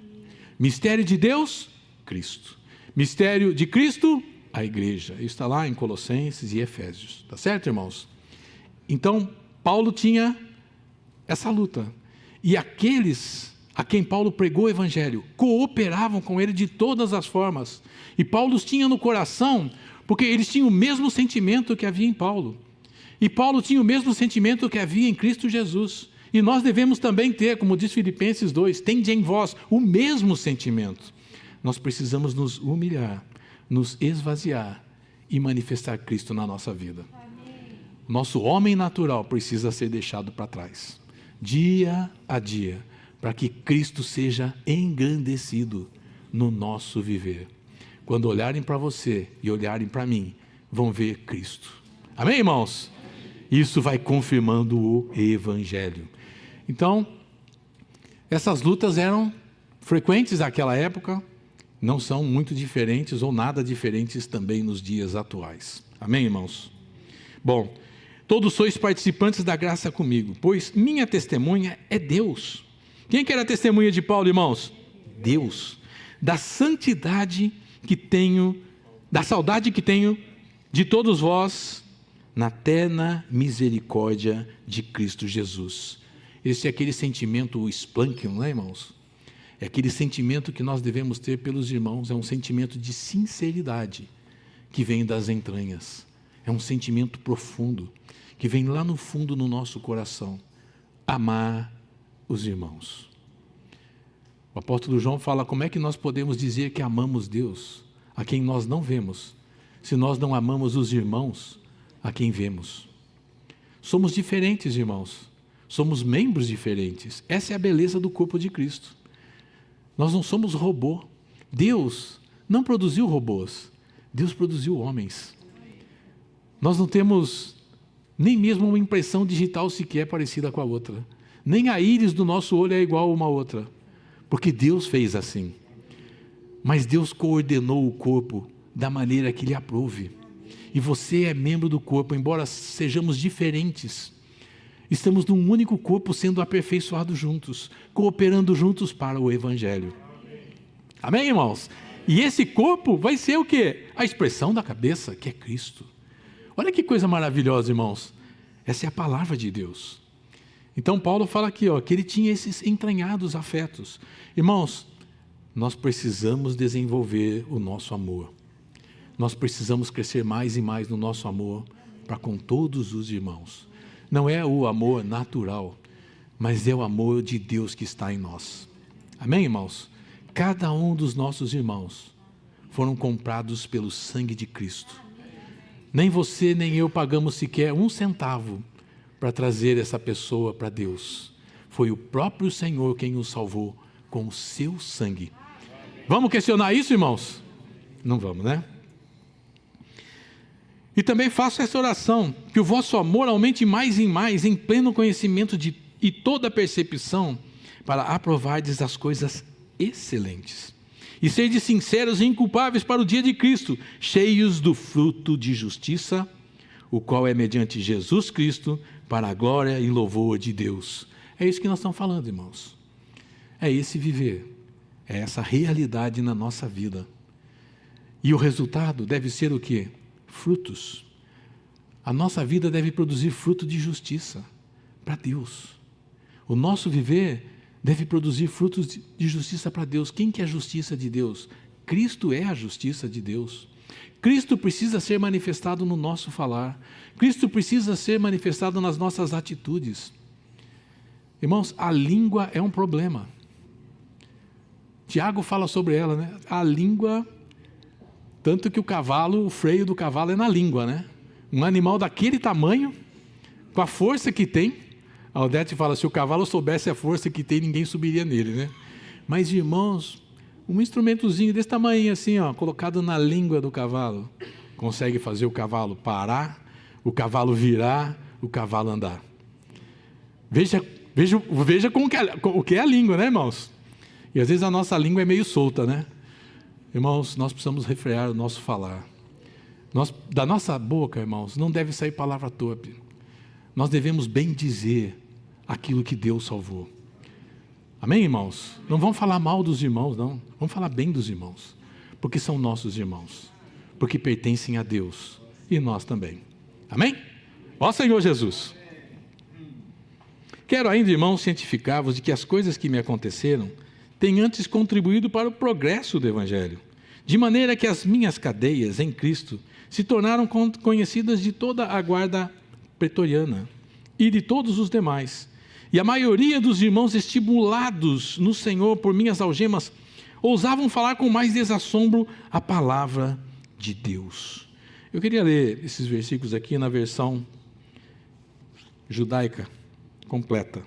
Mistério de Deus, Cristo. Mistério de Cristo, a igreja. Isso está lá em Colossenses e Efésios. Tá certo, irmãos? Então, Paulo tinha essa luta. E aqueles a quem Paulo pregou o Evangelho cooperavam com ele de todas as formas. E Paulo os tinha no coração, porque eles tinham o mesmo sentimento que havia em Paulo. E Paulo tinha o mesmo sentimento que havia em Cristo Jesus. E nós devemos também ter, como diz Filipenses 2, tende em vós o mesmo sentimento. Nós precisamos nos humilhar, nos esvaziar e manifestar Cristo na nossa vida. Nosso homem natural precisa ser deixado para trás. Dia a dia, para que Cristo seja engrandecido no nosso viver. Quando olharem para você e olharem para mim, vão ver Cristo. Amém, irmãos? Isso vai confirmando o Evangelho. Então, essas lutas eram frequentes naquela época, não são muito diferentes ou nada diferentes também nos dias atuais. Amém, irmãos? Bom, todos sois participantes da graça comigo, pois minha testemunha é Deus. Quem que era a testemunha de Paulo, irmãos? Deus. Da santidade que tenho, da saudade que tenho de todos vós, na terna misericórdia de Cristo Jesus. Esse é aquele sentimento, o splânquion, não é, irmãos? É aquele sentimento que nós devemos ter pelos irmãos, é um sentimento de sinceridade, que vem das entranhas. É um sentimento profundo, que vem lá no fundo no nosso coração. Amar os irmãos. O apóstolo João fala como é que nós podemos dizer que amamos Deus, a quem nós não vemos, se nós não amamos os irmãos, a quem vemos. Somos diferentes, irmãos. Somos membros diferentes. Essa é a beleza do corpo de Cristo. Nós não somos robô. Deus não produziu robôs. Deus produziu homens. Nós não temos nem mesmo uma impressão digital sequer parecida com a outra. Nem a íris do nosso olho é igual a uma outra. Porque Deus fez assim. Mas Deus coordenou o corpo da maneira que lhe aprouve. E você é membro do corpo, embora sejamos diferentes. Estamos num único corpo sendo aperfeiçoados juntos, cooperando juntos para o Evangelho. Amém, irmãos? E esse corpo vai ser o quê? A expressão da cabeça, que é Cristo. Olha que coisa maravilhosa, irmãos. Essa é a palavra de Deus. Então Paulo fala aqui, que ele tinha esses entranhados afetos. Irmãos, nós precisamos desenvolver o nosso amor. Nós precisamos crescer mais e mais no nosso amor para com todos os irmãos. Não é o amor natural, mas é o amor de Deus que está em nós. Amém, irmãos? Cada um dos nossos irmãos foram comprados pelo sangue de Cristo. Nem você nem eu pagamos sequer um centavo para trazer essa pessoa para Deus. Foi o próprio Senhor quem o salvou com o seu sangue. Vamos questionar isso, irmãos? Não vamos, né? E também faço essa oração, que o vosso amor aumente mais e mais, em pleno conhecimento e toda percepção, para aprovardes as coisas excelentes. E serdes sinceros e inculpáveis para o dia de Cristo, cheios do fruto de justiça, o qual é mediante Jesus Cristo, para a glória e louvor de Deus. É isso que nós estamos falando, irmãos. É esse viver, é essa realidade na nossa vida. E o resultado deve ser o quê? Frutos. A nossa vida deve produzir fruto de justiça para Deus. O nosso viver deve produzir frutos de justiça para Deus. Quem que é a justiça de Deus? Cristo é a justiça de Deus. Cristo precisa ser manifestado no nosso falar. Cristo precisa ser manifestado nas nossas atitudes. Irmãos, a língua é um problema. Tiago fala sobre ela, né? A língua, tanto que o freio do cavalo é na língua, né? Um animal daquele tamanho, com a força que tem, a Odete fala, se o cavalo soubesse a força que tem, ninguém subiria nele, né? Mas, irmãos, um instrumentozinho desse tamanho assim, colocado na língua do cavalo, consegue fazer o cavalo parar, o cavalo virar, o cavalo andar. Veja o que é a língua, né, irmãos? E às vezes a nossa língua é meio solta, né? Irmãos, nós precisamos refrear o nosso falar. Da nossa boca, irmãos, não deve sair palavra torpe. Nós devemos bem dizer aquilo que Deus salvou. Amém, irmãos? Não vamos falar mal dos irmãos, não. Vamos falar bem dos irmãos. Porque são nossos irmãos. Porque pertencem a Deus. E nós também. Amém? Ó Senhor Jesus. Quero ainda, irmãos, cientificar-vos de que as coisas que me aconteceram têm antes contribuído para o progresso do Evangelho. De maneira que as minhas cadeias em Cristo se tornaram conhecidas de toda a guarda pretoriana e de todos os demais. E a maioria dos irmãos, estimulados no Senhor por minhas algemas, ousavam falar com mais desassombro a palavra de Deus. Eu queria ler esses versículos aqui na versão judaica completa.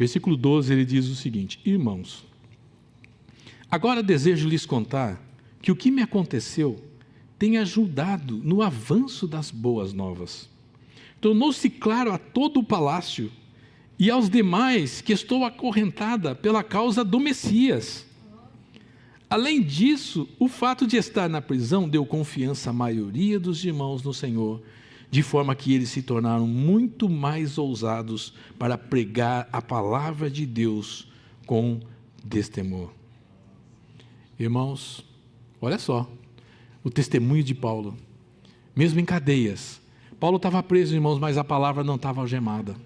Versículo 12, ele diz o seguinte: irmãos, agora desejo lhes contar que o que me aconteceu tem ajudado no avanço das boas novas. Tornou-se claro a todo o palácio e aos demais que estou acorrentada pela causa do Messias. Além disso, o fato de estar na prisão deu confiança à maioria dos irmãos no Senhor, de forma que eles se tornaram muito mais ousados para pregar a palavra de Deus com destemor. Irmãos, olha só, o testemunho de Paulo, mesmo em cadeias. Paulo estava preso, irmãos, mas a palavra não estava algemada.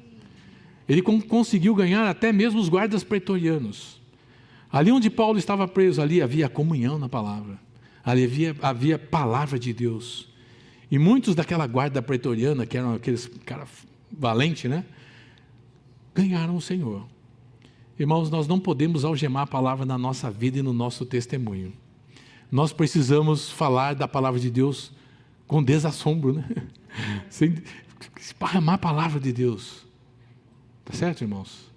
Ele conseguiu ganhar até mesmo os guardas pretorianos. Ali onde Paulo estava preso, ali havia comunhão na palavra. Ali havia palavra de Deus. E muitos daquela guarda pretoriana, que eram aqueles caras valentes, né? Ganharam o Senhor. Irmãos, nós não podemos algemar a palavra na nossa vida e no nosso testemunho. Nós precisamos falar da palavra de Deus com desassombro, né? Sem esparramar a palavra de Deus. Tá certo, irmãos?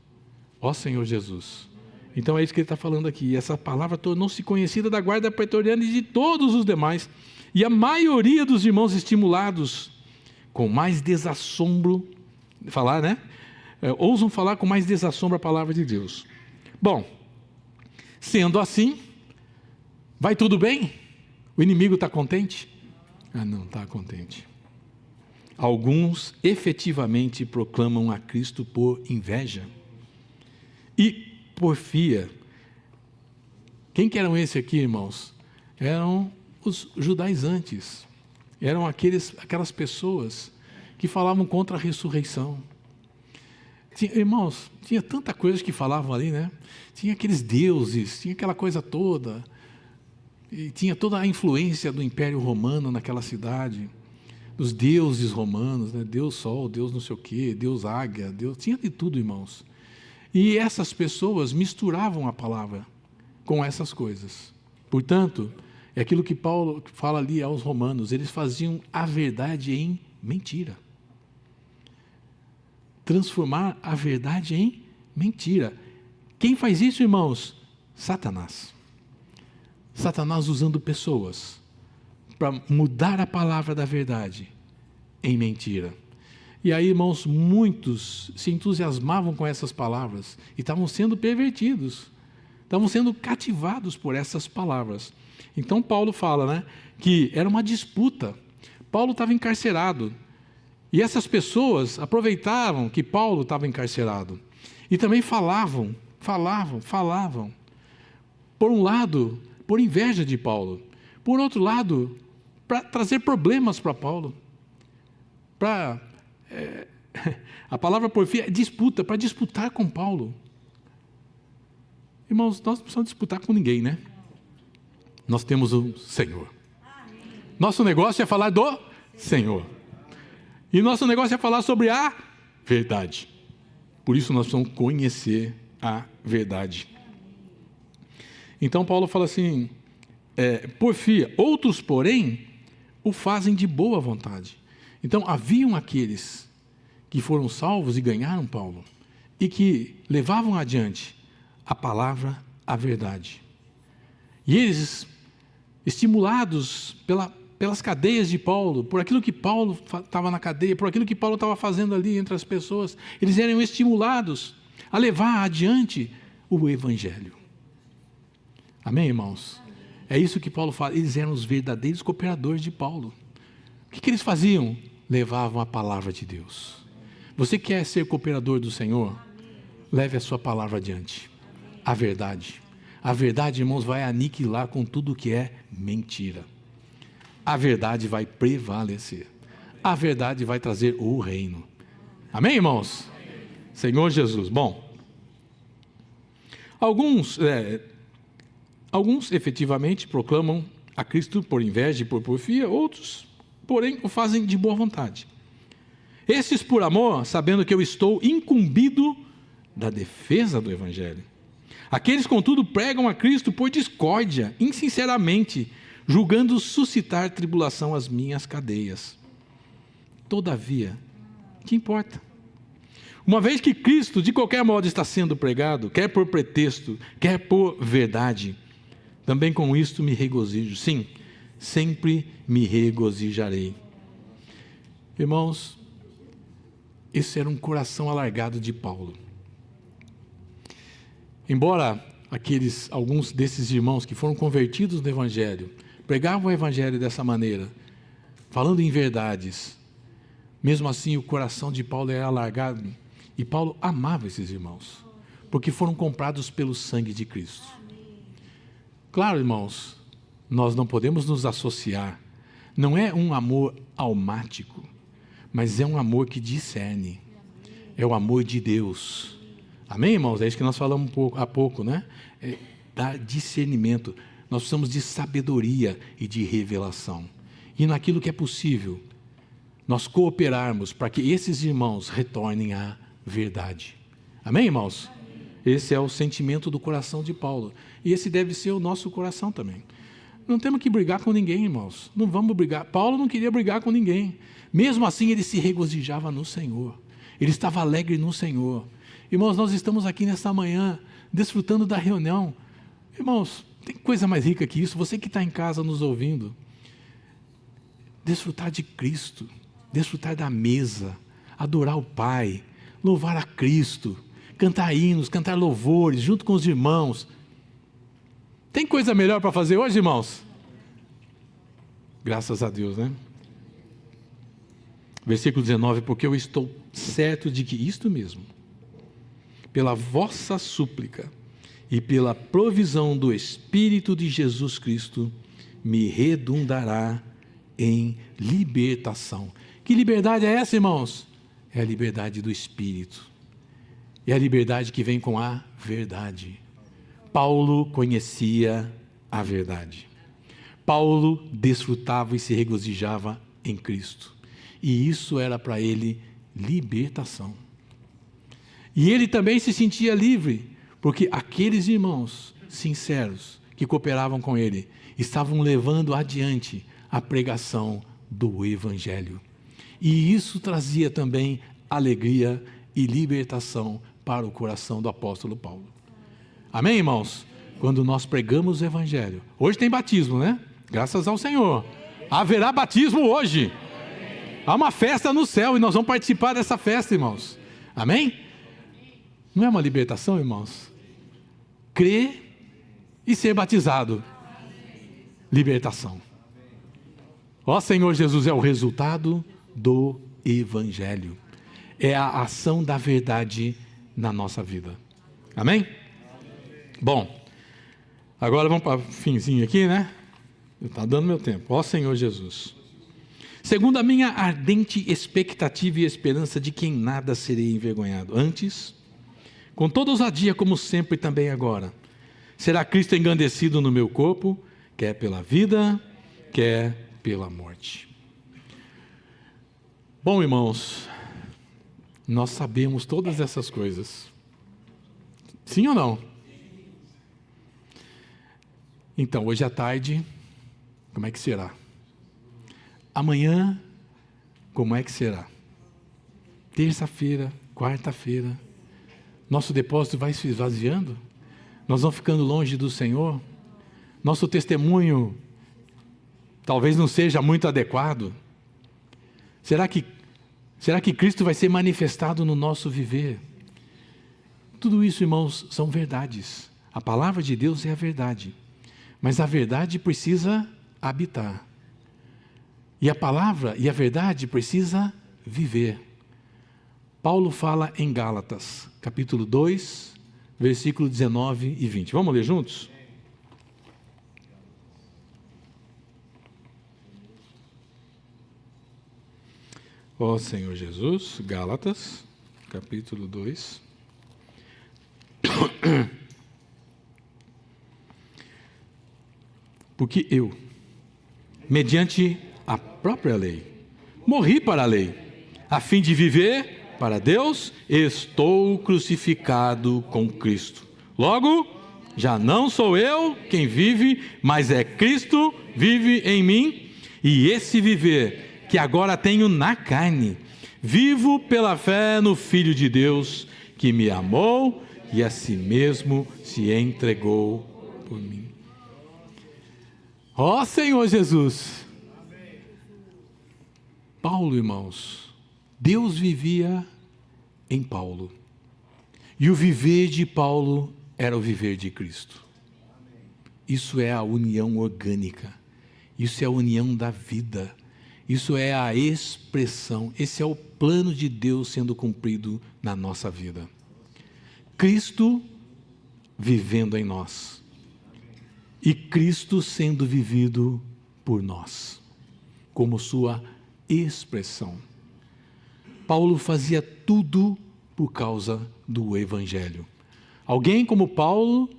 Ó Senhor Jesus. Então é isso que ele está falando aqui. Essa palavra tornou-se conhecida da guarda pretoriana e de todos os demais. E a maioria dos irmãos estimulados com mais desassombro, ousam falar com mais desassombro a palavra de Deus. Bom, sendo assim, vai tudo bem? O inimigo está contente? Não está contente. Alguns efetivamente proclamam a Cristo por inveja e porfia. Quem que eram esses aqui, irmãos? Eram os judaizantes. Eram aquelas pessoas que falavam contra a ressurreição. Irmãos, tinha tanta coisa que falavam ali, né? Tinha aqueles deuses, tinha aquela coisa toda. E tinha toda a influência do Império Romano naquela cidade. Dos deuses romanos, né? Deus Sol, Deus não sei o quê, Deus Águia, Deus... Tinha de tudo, irmãos. E essas pessoas misturavam a palavra com essas coisas. Portanto, é aquilo que Paulo fala ali aos romanos, eles faziam a verdade em mentira. Transformar a verdade em mentira. Quem faz isso, irmãos? Satanás. Satanás usando pessoas para mudar a palavra da verdade em mentira. E aí, irmãos, muitos se entusiasmavam com essas palavras e estavam sendo pervertidos, estavam sendo cativados por essas palavras. Então Paulo fala, né, que era uma disputa. Paulo estava encarcerado e essas pessoas aproveitavam que Paulo estava encarcerado e também falavam. Por um lado, por inveja de Paulo. Por outro lado, para trazer problemas para Paulo. A palavra porfia é disputa, para disputar com Paulo. Irmãos, nós não precisamos disputar com ninguém, né? Nós temos o Senhor. Nosso negócio é falar do Senhor. E nosso negócio é falar sobre a verdade. Por isso nós precisamos conhecer a verdade. Então Paulo fala assim, porfia, outros, porém, o fazem de boa vontade. Então haviam aqueles que foram salvos e ganharam Paulo, e que levavam adiante a palavra, a verdade. E eles, estimulados pelas cadeias de Paulo, por aquilo que Paulo estava na cadeia, por aquilo que Paulo estava fazendo ali entre as pessoas, eles eram estimulados a levar adiante o Evangelho. Amém, irmãos? É isso que Paulo fala, eles eram os verdadeiros cooperadores de Paulo. O que eles faziam? Levavam a palavra de Deus. Você quer ser cooperador do Senhor? Leve a sua palavra adiante. A verdade. A verdade, irmãos, vai aniquilar com tudo que é mentira. A verdade vai prevalecer. A verdade vai trazer o reino. Amém, irmãos? Senhor Jesus. Bom, alguns efetivamente proclamam a Cristo por inveja e por porfia, outros, porém, o fazem de boa vontade. Estes por amor, sabendo que eu estou incumbido da defesa do Evangelho. Aqueles, contudo, pregam a Cristo por discórdia, insinceramente, julgando suscitar tribulação às minhas cadeias. Todavia, que importa? Uma vez que Cristo, de qualquer modo, está sendo pregado, quer por pretexto, quer por verdade, também com isto me regozijo. Sim, sempre me regozijarei. Irmãos, esse era um coração alargado de Paulo. Embora alguns desses irmãos que foram convertidos no Evangelho, pregavam o Evangelho dessa maneira, falando em verdades, mesmo assim o coração de Paulo era alargado, e Paulo amava esses irmãos, porque foram comprados pelo sangue de Cristo. Claro, irmãos, nós não podemos nos associar, não é um amor almático, mas é um amor que discerne, é o amor de Deus. Amém, irmãos? É isso que nós falamos há pouco, né? É dar discernimento. Nós precisamos de sabedoria e de revelação. E naquilo que é possível, nós cooperarmos para que esses irmãos retornem à verdade. Amém, irmãos? Esse é o sentimento do coração de Paulo. E esse deve ser o nosso coração também. Não temos que brigar com ninguém, irmãos. Não vamos brigar. Paulo não queria brigar com ninguém. Mesmo assim, ele se regozijava no Senhor. Ele estava alegre no Senhor. Irmãos, nós estamos aqui nesta manhã, desfrutando da reunião. Irmãos, tem coisa mais rica que isso? Você que está em casa nos ouvindo, desfrutar de Cristo, desfrutar da mesa, adorar o Pai, louvar a Cristo, cantar hinos, cantar louvores, junto com os irmãos. Tem coisa melhor para fazer hoje, irmãos? Graças a Deus, né? Versículo 19, porque eu estou certo de que isto mesmo, pela vossa súplica e pela provisão do Espírito de Jesus Cristo, me redundará em libertação. Que liberdade é essa, irmãos? É a liberdade do Espírito. É a liberdade que vem com a verdade. Paulo conhecia a verdade. Paulo desfrutava e se regozijava em Cristo. E isso era para ele libertação. E ele também se sentia livre, porque aqueles irmãos sinceros que cooperavam com ele estavam levando adiante a pregação do Evangelho. E isso trazia também alegria e libertação para o coração do apóstolo Paulo. Amém, irmãos? Quando nós pregamos o Evangelho. Hoje tem batismo, né? Graças ao Senhor. Haverá batismo hoje. Há uma festa no céu e nós vamos participar dessa festa, irmãos. Amém? Não é uma libertação, irmãos? Crer e ser batizado. Libertação. Ó Senhor Jesus, é o resultado do Evangelho. É a ação da verdade na nossa vida. Amém? Bom, agora vamos para o finzinho aqui, né? Está dando meu tempo. Ó Senhor Jesus. Segundo a minha ardente expectativa e esperança de que em nada serei envergonhado. Antes, com toda ousadia, como sempre também agora, será Cristo engrandecido no meu corpo, quer pela vida, quer pela morte. Bom, irmãos, nós sabemos todas essas coisas. Sim ou não? Então, hoje à tarde, como é que será? Amanhã, como é que será? Terça-feira, quarta-feira, nosso depósito vai se esvaziando? Nós vamos ficando longe do Senhor? Nosso testemunho talvez não seja muito adequado? Será que Cristo vai ser manifestado no nosso viver? Tudo isso, irmãos, são verdades. A palavra de Deus é a verdade. Mas a verdade precisa habitar. E a palavra e a verdade precisa viver. Paulo fala em Gálatas, capítulo 2, versículo 19 e 20. Vamos ler juntos? Ó Senhor Jesus, Gálatas, capítulo 2. Porque eu, mediante a própria lei, morri para a lei, a fim de viver para Deus, estou crucificado com Cristo. Logo, já não sou eu quem vive, mas é Cristo vive em mim, e esse viver que agora tenho na carne, Vivo pela fé no Filho de Deus, que me amou e a si mesmo se entregou por mim. Ó Senhor Jesus! Paulo, irmãos, Deus vivia em Paulo. E o viver de Paulo era o viver de Cristo. Isso é a união orgânica. Isso é a união da vida. Isso é a expressão. Esse é o plano de Deus sendo cumprido na nossa vida. Cristo vivendo em nós. E Cristo sendo vivido por nós, como sua expressão. Paulo fazia tudo por causa do Evangelho. Alguém como Paulo,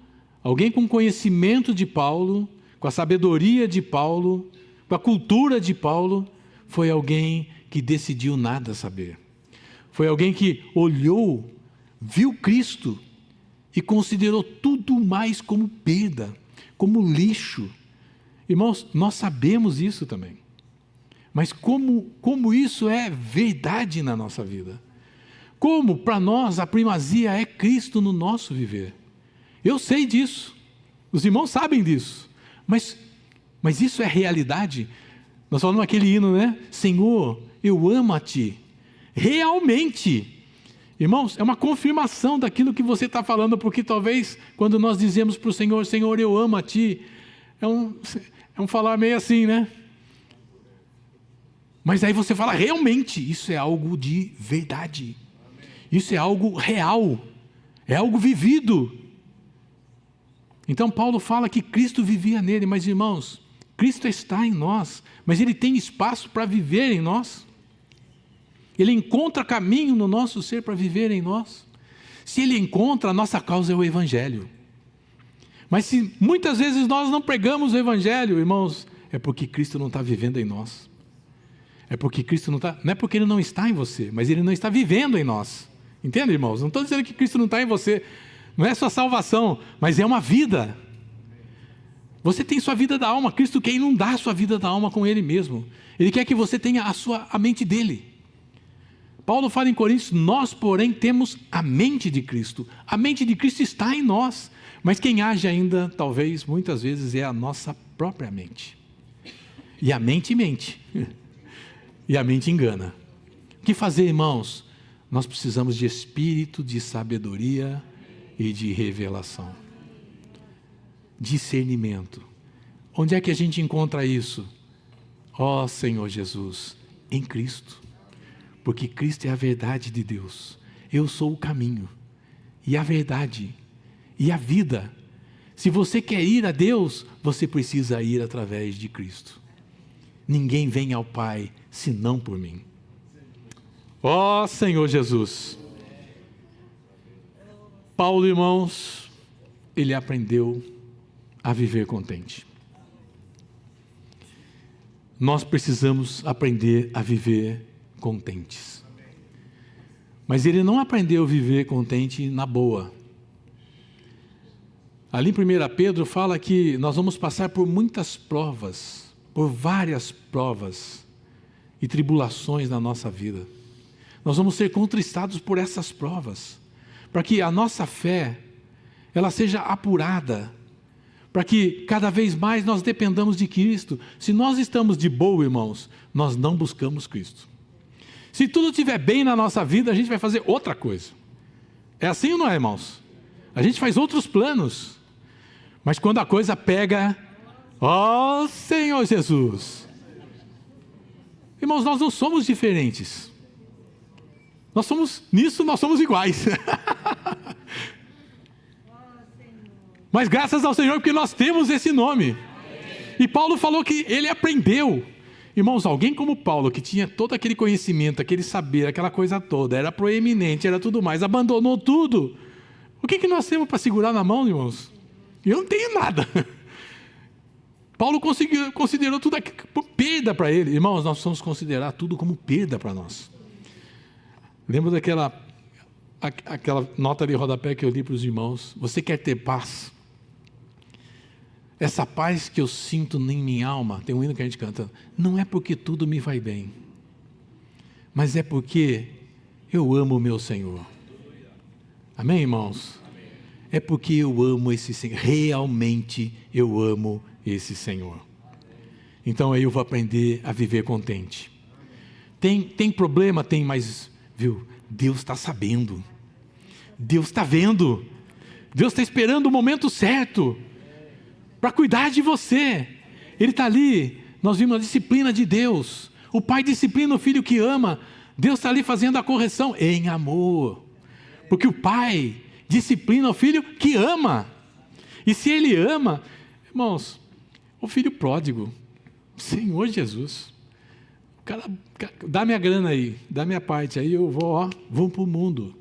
alguém com conhecimento de Paulo, com a sabedoria de Paulo, com a cultura de Paulo, foi alguém que decidiu nada saber. Foi alguém que olhou, viu Cristo e considerou tudo mais como perda, como lixo. Irmãos, nós sabemos isso também. Mas como isso é verdade na nossa vida? Como para nós a primazia é Cristo no nosso viver? Eu sei disso, os irmãos sabem disso, mas isso é realidade? Nós falamos aquele hino, né? Senhor, eu amo a Ti, realmente. Irmãos, é uma confirmação daquilo que você está falando, porque talvez quando nós dizemos para o Senhor, Senhor, eu amo a Ti, é um falar meio assim, né? Mas aí você fala, realmente, isso é algo de verdade. Isso é algo real, é algo vivido. Então Paulo fala que Cristo vivia nele, mas irmãos, Cristo está em nós, mas Ele tem espaço para viver em nós. Ele encontra caminho no nosso ser para viver em nós. Se Ele encontra, a nossa causa é o Evangelho. Mas se muitas vezes nós não pregamos o Evangelho, irmãos, é porque Cristo não está vivendo em nós. É porque Cristo não está, não é porque Ele não está em você, mas Ele não está vivendo em nós. Entende, irmãos? Não estou dizendo que Cristo não está em você, não é sua salvação, mas é uma vida. Você tem sua vida da alma, Cristo quer inundar a sua vida da alma com Ele mesmo. Ele quer que você tenha a mente dEle. Paulo fala em Coríntios, nós porém temos a mente de Cristo. A mente de Cristo está em nós, mas quem age ainda, talvez, muitas vezes, é a nossa própria mente. E a mente mente. E a mente engana. O que fazer, irmãos? Nós precisamos de espírito, de sabedoria e de revelação. Discernimento. Onde é que a gente encontra isso? Ó Senhor Jesus, em Cristo. Porque Cristo é a verdade de Deus. Eu sou o caminho, e a verdade, e a vida. Se você quer ir a Deus, você precisa ir através de Cristo. Ninguém vem ao Pai, senão por mim. Ó Senhor Jesus. Paulo, irmãos, ele aprendeu a viver contente. Nós precisamos aprender a viver contentes. Mas ele não aprendeu a viver contente na boa. Ali em 1 Pedro fala que nós vamos passar por muitas provas, por várias provas e tribulações na nossa vida. Nós vamos ser contristados por essas provas, para que a nossa fé, ela seja apurada, para que cada vez mais nós dependamos de Cristo. Se nós estamos de boa, irmãos, nós não buscamos Cristo. Se tudo estiver bem na nossa vida, a gente vai fazer outra coisa. É assim ou não é, irmãos? A gente faz outros planos. Mas quando a coisa pega, ó Senhor Jesus. Irmãos, nós não somos diferentes. Nós somos iguais. Mas graças ao Senhor, porque nós temos esse nome. E Paulo falou que ele aprendeu. Irmãos, alguém como Paulo, que tinha todo aquele conhecimento, aquele saber, aquela coisa toda, era proeminente, era tudo mais, abandonou tudo. O que nós temos para segurar na mão, irmãos? Eu não tenho nada. Paulo considerou tudo como perda para ele. Irmãos, nós precisamos considerar tudo como perda para nós. Lembra daquela nota de rodapé que eu li para os irmãos? Você quer ter paz? Essa paz que eu sinto em minha alma, tem um hino que a gente canta, não é porque tudo me vai bem, mas é porque eu amo o meu Senhor. Amém, irmãos? É porque eu amo esse Senhor, realmente eu amo esse Senhor. Então aí eu vou aprender a viver contente. Tem problema? Tem, mas, viu, Deus está sabendo, Deus está vendo, Deus está esperando o momento certo para cuidar de você. Ele está ali, nós vimos a disciplina de Deus, o pai disciplina o filho que ama, Deus está ali fazendo a correção em amor, porque o pai disciplina o filho que ama, e se ele ama, irmãos, o filho pródigo, Senhor Jesus, o cara, dá minha grana aí, dá minha parte, aí eu vou para o mundo.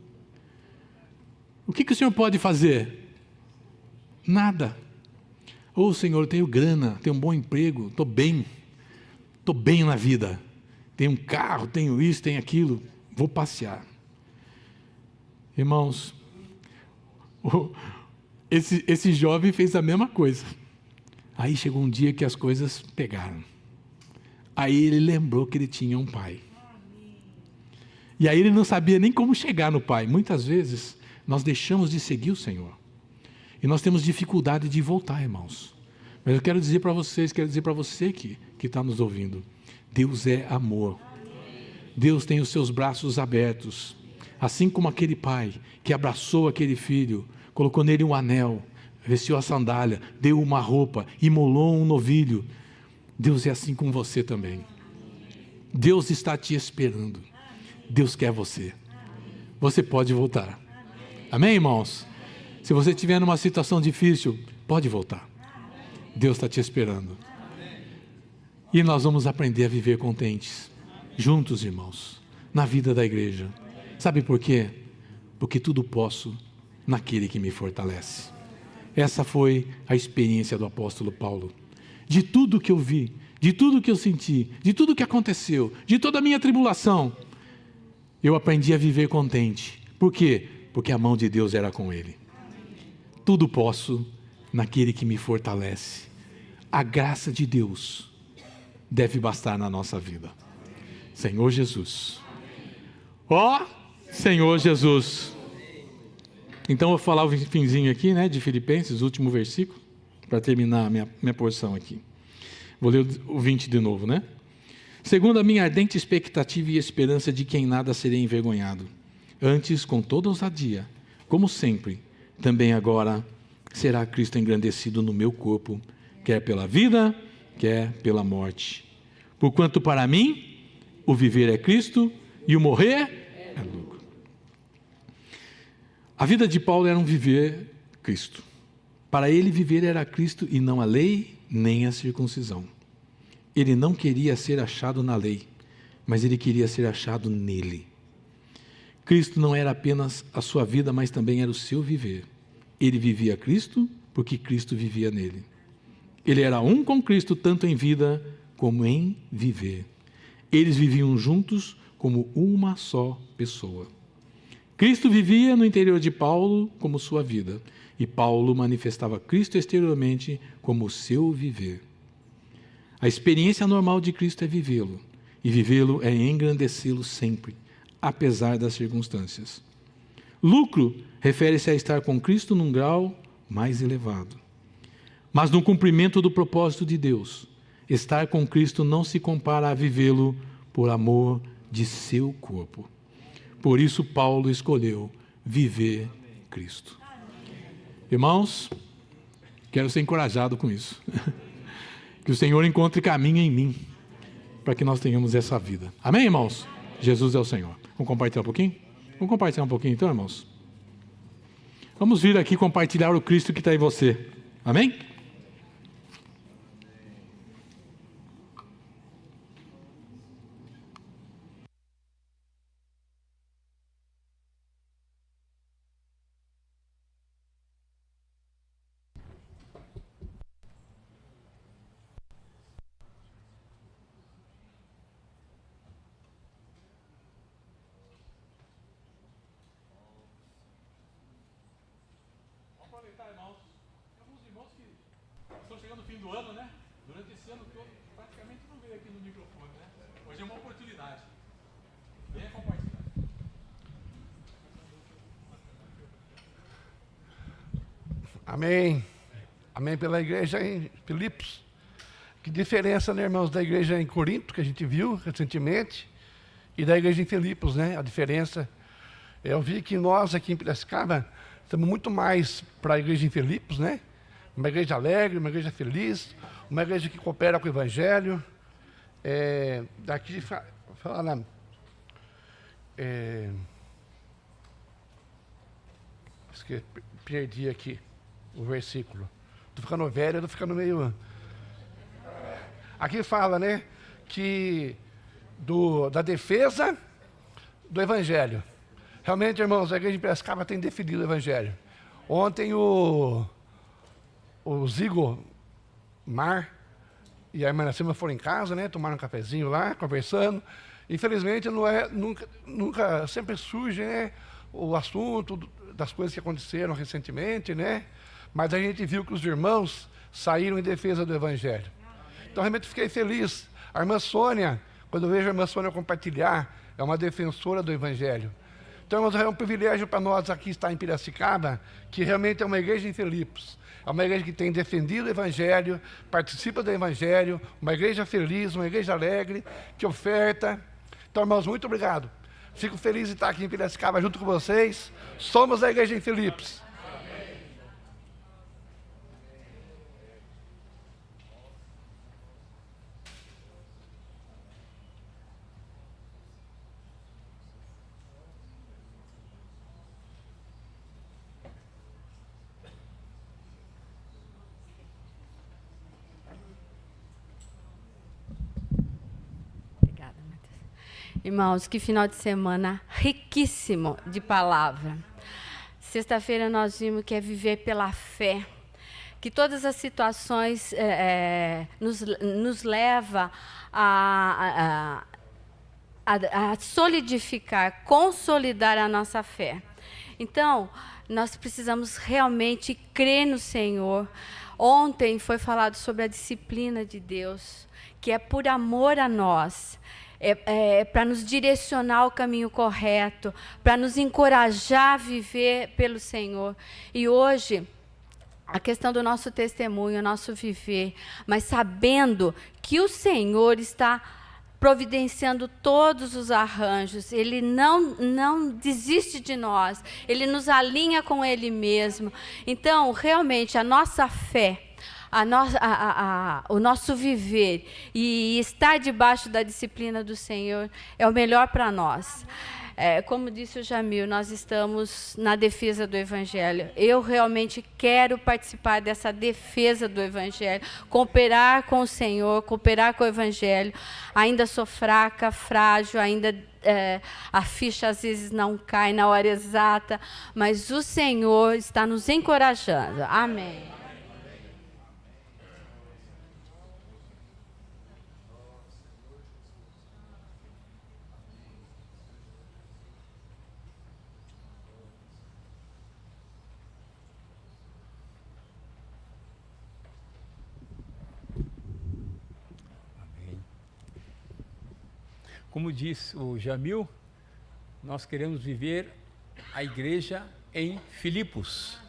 O que o Senhor pode fazer? Nada. Ô Senhor, eu tenho grana, tenho um bom emprego, estou bem na vida, tenho um carro, tenho isso, tenho aquilo, vou passear. Irmãos, esse jovem fez a mesma coisa. Aí chegou um dia que as coisas pegaram. Aí ele lembrou que ele tinha um pai. E aí ele não sabia nem como chegar no pai. Muitas vezes nós deixamos de seguir o Senhor. E nós temos dificuldade de voltar, irmãos. Mas eu quero dizer para vocês, quero dizer para você que está nos ouvindo. Deus é amor. Deus tem os seus braços abertos. Assim como aquele pai que abraçou aquele filho, colocou nele um anel, vestiu a sandália, deu uma roupa, imolou um novilho. Deus é assim com você também. Deus está te esperando. Deus quer você. Você pode voltar. Amém, irmãos? Se você estiver numa situação difícil, pode voltar. Deus está te esperando. E nós vamos aprender a viver contentes. Juntos, irmãos. Na vida da igreja. Sabe por quê? Porque tudo posso naquele que me fortalece. Essa foi a experiência do apóstolo Paulo. De tudo que eu vi, de tudo que eu senti, de tudo que aconteceu, de toda a minha tribulação, eu aprendi a viver contente. Por quê? Porque a mão de Deus era com ele. Tudo posso naquele que me fortalece. A graça de Deus deve bastar na nossa vida. Senhor Jesus. Ó, Senhor Jesus. Então eu vou falar o finzinho aqui, né, de Filipenses, o último versículo, para terminar a minha porção aqui. Vou ler o 20 de novo, né? Segundo a minha ardente expectativa e esperança de que em nada serei envergonhado, antes com toda ousadia, como sempre, também agora será Cristo engrandecido no meu corpo, quer pela vida, quer pela morte. Porquanto para mim, o viver é Cristo e o morrer é lucro. A vida de Paulo era um viver Cristo. Para ele, viver era Cristo e não a lei nem a circuncisão. Ele não queria ser achado na lei, mas ele queria ser achado nele. Cristo não era apenas a sua vida, mas também era o seu viver. Ele vivia Cristo porque Cristo vivia nele. Ele era um com Cristo, tanto em vida como em viver. Eles viviam juntos como uma só pessoa. Cristo vivia no interior de Paulo como sua vida, e Paulo manifestava Cristo exteriormente como o seu viver. A experiência normal de Cristo é vivê-lo, e vivê-lo é engrandecê-lo sempre, apesar das circunstâncias. Lucro refere-se a estar com Cristo num grau mais elevado. Mas no cumprimento do propósito de Deus, estar com Cristo não se compara a vivê-lo por amor de seu corpo. Por isso Paulo escolheu viver Cristo. Irmãos, quero ser encorajado com isso. Que o Senhor encontre caminho em mim, para que nós tenhamos essa vida. Amém, irmãos? Jesus é o Senhor. Vamos compartilhar um pouquinho? Vamos compartilhar um pouquinho então, irmãos? Vamos vir aqui compartilhar o Cristo que está em você. Amém? Aproveitar, irmãos. Tem alguns irmãos que estão chegando no fim do ano, né? Durante esse ano todo, praticamente não veio aqui no microfone, né? Hoje é uma oportunidade. Amém. Amém pela igreja em Filipos. Que diferença, né, irmãos, da igreja em Corinto, que a gente viu recentemente, e da igreja em Filipos, né? A diferença. Eu vi que nós aqui em Piracicaba estamos muito mais para a igreja em Filipos, né? Uma igreja alegre, uma igreja feliz, uma igreja que coopera com o Evangelho. Daqui fala... perdi aqui o versículo. Estou ficando velho, estou ficando meio... Aqui fala, né, que da defesa do Evangelho. Realmente, irmãos, a igreja de Piracicaba tem defendido o Evangelho. Ontem o Zigo Mar e a irmã Nacima foram em casa, né, tomaram um cafezinho lá, conversando. Infelizmente, nunca sempre surge, né, o assunto das coisas que aconteceram recentemente, né? Mas a gente viu que os irmãos saíram em defesa do Evangelho. Então, realmente fiquei feliz. A irmã Sônia, quando eu vejo a irmã Sônia compartilhar, é uma defensora do Evangelho. Então, irmãos, é um privilégio para nós aqui estar em Piracicaba, que realmente é uma igreja em Filipos. É uma igreja que tem defendido o Evangelho, participa do Evangelho, uma igreja feliz, uma igreja alegre, que oferta. Então, irmãos, muito obrigado. Fico feliz de estar aqui em Piracicaba junto com vocês. Somos a igreja em Filipos. Irmãos, que final de semana riquíssimo de palavra. Sexta-feira nós vimos que é viver pela fé, que todas as situações nos leva a solidificar, consolidar a nossa fé. Então, nós precisamos realmente crer no Senhor. Ontem foi falado sobre a disciplina de Deus, que é por amor a nós. Para nos direcionar ao caminho correto, para nos encorajar a viver pelo Senhor. E hoje, a questão do nosso testemunho, nosso viver, mas sabendo que o Senhor está providenciando todos os arranjos, Ele não desiste de nós, Ele nos alinha com Ele mesmo. Então, realmente, a nossa fé, o nosso viver e estar debaixo da disciplina do Senhor é o melhor para nós. Como disse o Jamil, nós estamos na defesa do Evangelho. Eu realmente quero participar dessa defesa do Evangelho, cooperar com o Senhor, cooperar com o Evangelho. Ainda sou fraca, frágil, ainda a ficha às vezes não cai na hora exata, mas o Senhor está nos encorajando. Amém. Como diz o Jamil, nós queremos viver a igreja em Filipos.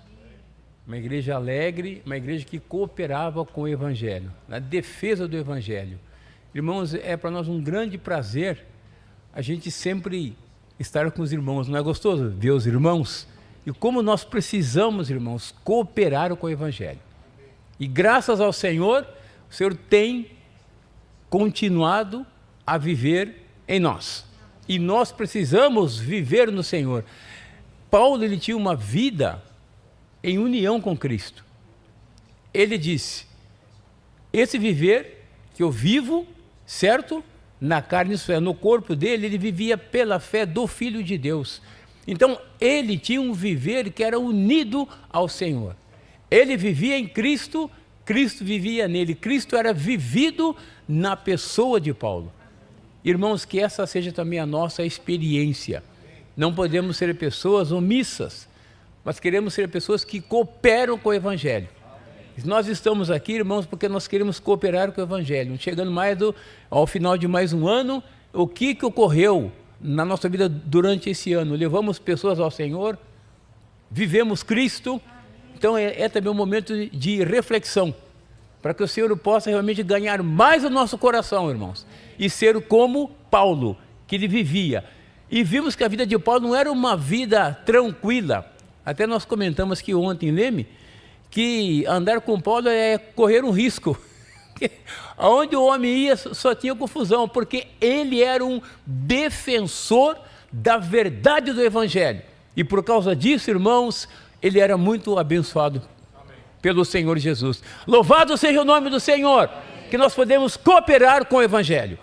Uma igreja alegre, uma igreja que cooperava com o Evangelho, na defesa do Evangelho. Irmãos, é para nós um grande prazer a gente sempre estar com os irmãos. Não é gostoso ver os irmãos? E como nós precisamos, irmãos, cooperar com o Evangelho. E graças ao Senhor, o Senhor tem continuado a viver em nós. E nós precisamos viver no Senhor. Paulo, ele tinha uma vida em união com Cristo. Ele disse: esse viver que eu vivo, certo? Na carne, isso é, no corpo dele, ele vivia pela fé do Filho de Deus. Então, ele tinha um viver que era unido ao Senhor. Ele vivia em Cristo, Cristo vivia nele. Cristo era vivido na pessoa de Paulo. Irmãos, que essa seja também a nossa experiência. Não podemos ser pessoas omissas, mas queremos ser pessoas que cooperam com o Evangelho. Nós estamos aqui, irmãos, porque nós queremos cooperar com o Evangelho. Chegando ao final de mais um ano, o que ocorreu na nossa vida durante esse ano? Levamos pessoas ao Senhor, vivemos Cristo, Então é também um momento de reflexão, para que o Senhor possa realmente ganhar mais o nosso coração, irmãos, e ser como Paulo, que ele vivia. E vimos que a vida de Paulo não era uma vida tranquila. Até nós comentamos aqui ontem, Leme, que andar com Paulo é correr um risco. Aonde o homem ia só tinha confusão, porque ele era um defensor da verdade do Evangelho. E por causa disso, irmãos, ele era muito abençoado pelo Senhor Jesus. Louvado seja o nome do Senhor, que nós podemos cooperar com o Evangelho.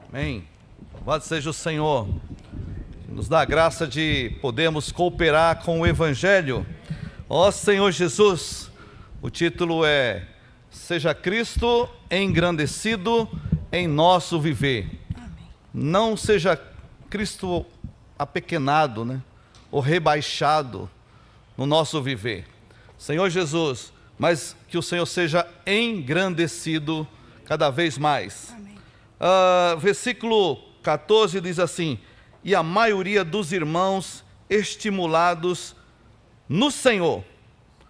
Amém. Louvado seja o Senhor, que nos dá a graça de podermos cooperar com o Evangelho. Ó Senhor Jesus, o título é Seja Cristo engrandecido em nosso viver. Amém. Não seja Cristo apequenado, né? Ou rebaixado no nosso viver. Senhor Jesus, mas que o Senhor seja engrandecido cada vez mais. Versículo 14 diz assim: e a maioria dos irmãos estimulados no Senhor.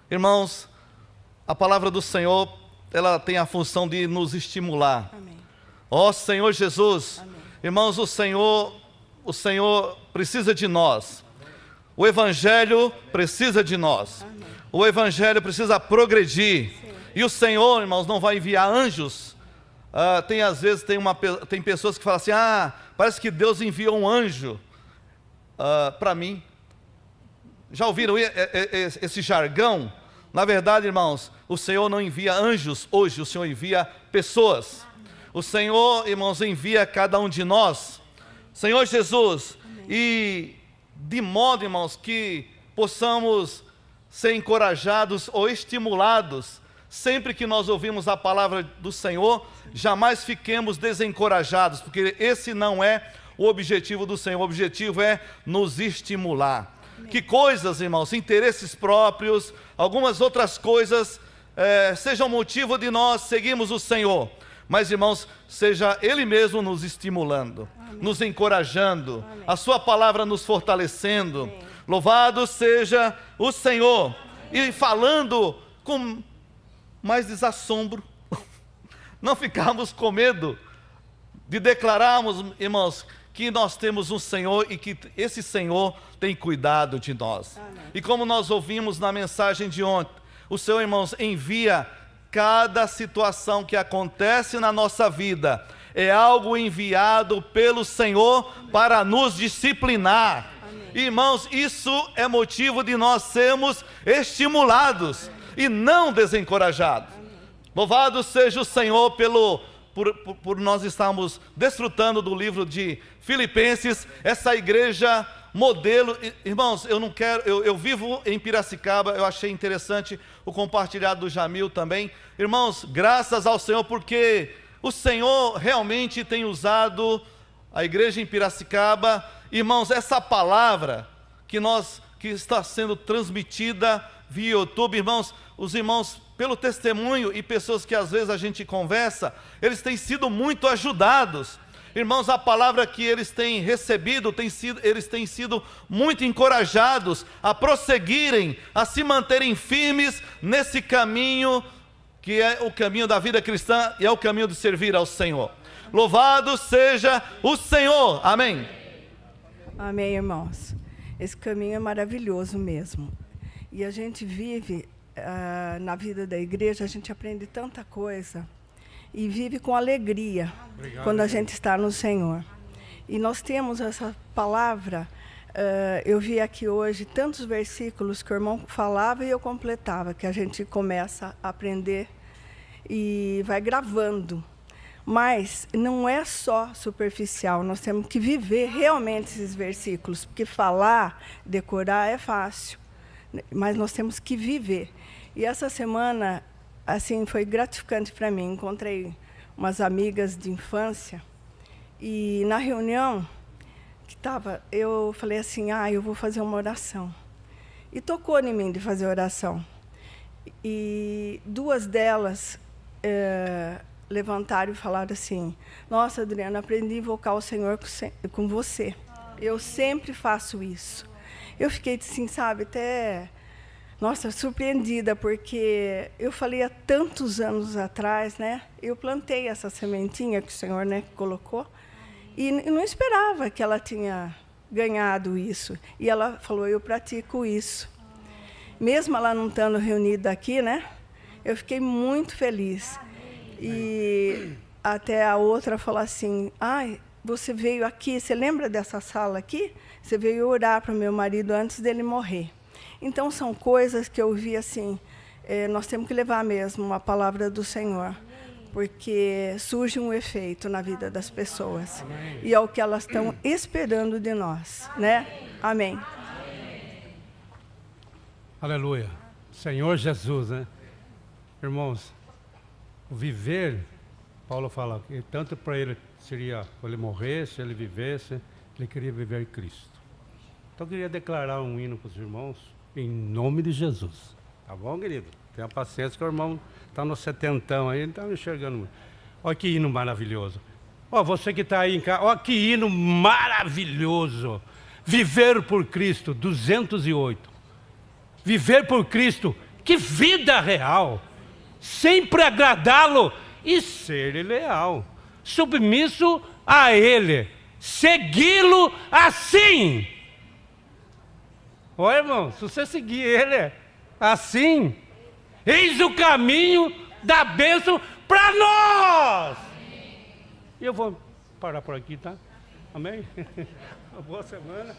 Irmãos, a palavra do Senhor, ela tem a função de nos estimular. Ó Senhor Jesus, amém. Irmãos, o Senhor precisa de nós. O Evangelho precisa de nós. Amém. O Evangelho precisa progredir. Sim. E o Senhor, irmãos, não vai enviar anjos. Às vezes tem pessoas que falam assim: parece que Deus enviou um anjo para mim. Já ouviram esse jargão? Na verdade, irmãos, o Senhor não envia anjos hoje, o Senhor envia pessoas. O Senhor, irmãos, envia cada um de nós. Senhor Jesus, amém. E de modo, irmãos, que possamos ser encorajados ou estimulados. Sempre que nós ouvimos a palavra do Senhor, jamais fiquemos desencorajados, porque esse não é o objetivo do Senhor. O objetivo é nos estimular. Amém. Que coisas, irmãos, interesses próprios, algumas outras coisas, sejam motivo de nós seguirmos o Senhor. Mas, irmãos, seja Ele mesmo nos estimulando, amém. Nos encorajando, amém. A sua palavra nos fortalecendo. Amém. Louvado seja o Senhor. E falando com mais desassombro, não ficarmos com medo de declararmos, irmãos, que nós temos um Senhor e que esse Senhor tem cuidado de nós. Amém. E como nós ouvimos na mensagem de ontem, o Senhor, irmãos, envia cada situação que acontece na nossa vida, é algo enviado pelo Senhor para nos disciplinar. Amém. Irmãos, isso é motivo de nós sermos estimulados e não desencorajados. Amém. Louvado seja o Senhor por nós estarmos desfrutando do livro de Filipenses, essa igreja modelo. Irmãos, eu vivo em Piracicaba, eu achei interessante o compartilhado do Jamil também. Irmãos, graças ao Senhor, porque o Senhor realmente tem usado a igreja em Piracicaba. Irmãos, essa palavra que está sendo transmitida via YouTube, irmãos, os irmãos, pelo testemunho e pessoas que às vezes a gente conversa, eles têm sido muito ajudados. Irmãos, a palavra que eles têm recebido, eles têm sido muito encorajados a prosseguirem, a se manterem firmes nesse caminho, que é o caminho da vida cristã e é o caminho de servir ao Senhor. Louvado seja o Senhor. Amém. Amém, irmãos. Esse caminho é maravilhoso mesmo. E a gente vive na vida da igreja, a gente aprende tanta coisa e vive com alegria. Obrigado, quando a gente está no Senhor. E nós temos essa palavra, eu vi aqui hoje tantos versículos que o irmão falava e eu completava, que a gente começa a aprender e vai gravando. Mas não é só superficial, nós temos que viver realmente esses versículos, porque falar, decorar é fácil, mas nós temos que viver. E essa semana, assim, foi gratificante para mim. Encontrei umas amigas de infância e na reunião eu falei assim: eu vou fazer uma oração. E tocou em mim de fazer oração. E duas delas levantaram e falaram assim: nossa, Adriana, aprendi a invocar o Senhor com você. Eu sempre faço isso. Eu fiquei, assim, sabe, até, nossa, surpreendida, porque eu falei há tantos anos atrás, né? Eu plantei essa sementinha que o Senhor, né, colocou, e não esperava que ela tinha ganhado isso. E ela falou, eu pratico isso. Mesmo ela não estando reunida aqui, né? Eu fiquei muito feliz. E até a outra falou assim, ai, você veio aqui, você lembra dessa sala aqui? Você veio orar para o meu marido antes dele morrer. Então, são coisas que eu vi assim, nós temos que levar mesmo a palavra do Senhor, porque surge um efeito na vida das pessoas. Amém. E é o que elas estão esperando de nós, né? Amém. Aleluia. Senhor Jesus, né? Irmãos, o viver, Paulo fala que tanto para ele seria, ele morresse, ele vivesse, ele queria viver Cristo. Então eu queria declarar um hino para os irmãos, em nome de Jesus. Tá bom, querido? Tenha paciência que o irmão está no 70 aí, não está enxergando muito. Olha que hino maravilhoso. Ó, você que está aí em casa, olha que hino maravilhoso. Viver por Cristo, 208. Viver por Cristo, que vida real. Sempre agradá-lo e ser leal. Submisso a Ele. Segui-lo assim. Olha, irmão, se você seguir Ele assim, eis o caminho da bênção para nós. E eu vou parar por aqui, tá? Amém? Uma boa semana.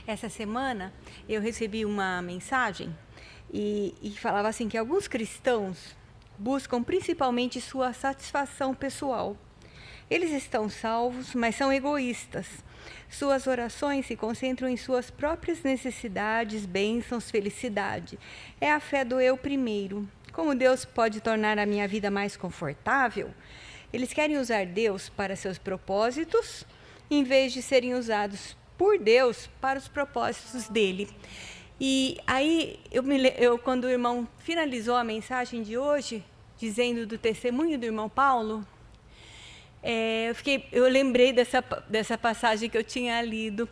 Essa semana eu recebi uma mensagem e falava assim que alguns cristãos buscam principalmente sua satisfação pessoal. Eles estão salvos, mas são egoístas. Suas orações se concentram em suas próprias necessidades, bênçãos, felicidade. É a fé do eu primeiro. Como Deus pode tornar a minha vida mais confortável? Eles querem usar Deus para seus propósitos, em vez de serem usados por Deus para os propósitos dele. E aí, quando o irmão finalizou a mensagem de hoje, dizendo do testemunho do irmão Paulo, eu lembrei dessa passagem que eu tinha lido.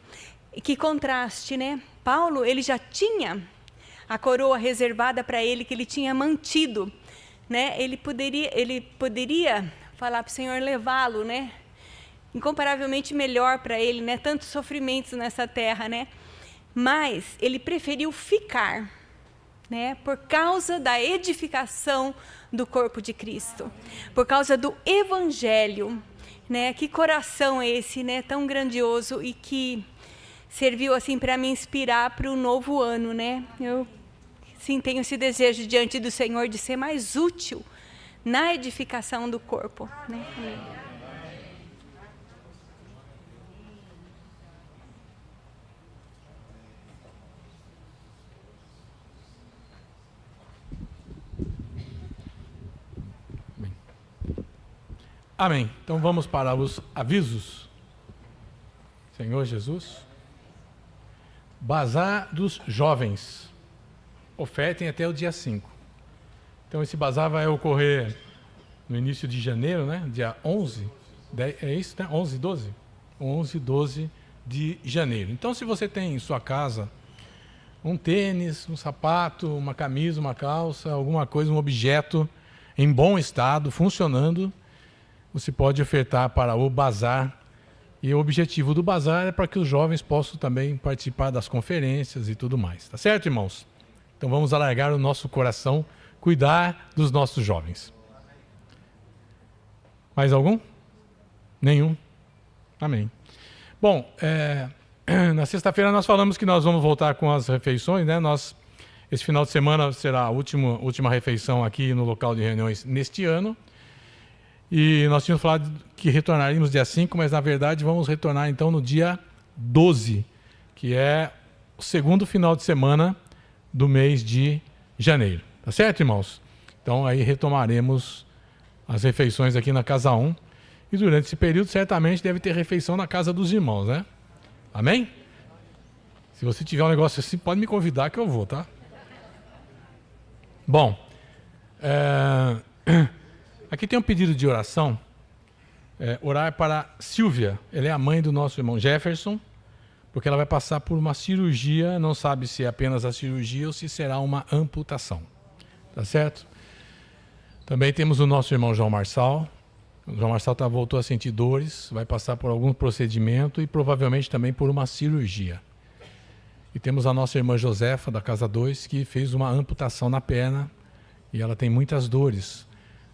Que contraste, né? Paulo, ele já tinha a coroa reservada para ele, que ele tinha mantido, né? Ele poderia falar para o Senhor levá-lo, né? Incomparavelmente melhor para ele, né? Tantos sofrimentos nessa terra, né? Mas ele preferiu ficar, né? Por causa da edificação do corpo de Cristo, por causa do Evangelho, né? Que coração é esse, né? Tão grandioso e que serviu assim para me inspirar para o novo ano, né? Eu sim tenho esse desejo diante do Senhor de ser mais útil na edificação do corpo, né? Amém. Amém. Então vamos para os avisos. Senhor Jesus. Bazar dos jovens. Ofertem até o dia 5. Então esse bazar vai ocorrer no início de janeiro, né? Dia 11. É isso, né? 11 e 12? 11 e 12 de janeiro. Então se você tem em sua casa um tênis, um sapato, uma camisa, uma calça, alguma coisa, um objeto em bom estado, funcionando, você pode ofertar para o bazar. E o objetivo do bazar é para que os jovens possam também participar das conferências e tudo mais. Tá certo, irmãos? Então vamos alargar o nosso coração, cuidar dos nossos jovens. Mais algum? Nenhum? Amém. Bom, na sexta-feira nós falamos que nós vamos voltar com as refeições, né? Esse final de semana será a última refeição aqui no local de reuniões neste ano. E nós tínhamos falado que retornaríamos dia 5, mas na verdade vamos retornar então no dia 12, que é o segundo final de semana do mês de janeiro. Tá certo, irmãos? Então aí retomaremos as refeições aqui na Casa 1. E durante esse período certamente deve ter refeição na casa dos irmãos, né? Amém? Se você tiver um negócio assim, pode me convidar que eu vou, tá? Bom, aqui tem um pedido de oração. Orar para Silvia. Ela é a mãe do nosso irmão Jefferson, porque ela vai passar por uma cirurgia, não sabe se é apenas a cirurgia ou se será uma amputação. Tá certo? Também temos o nosso irmão João Marçal. O João Marçal voltou a sentir dores, vai passar por algum procedimento e provavelmente também por uma cirurgia. E temos a nossa irmã Josefa, da Casa 2, que fez uma amputação na perna e ela tem muitas dores.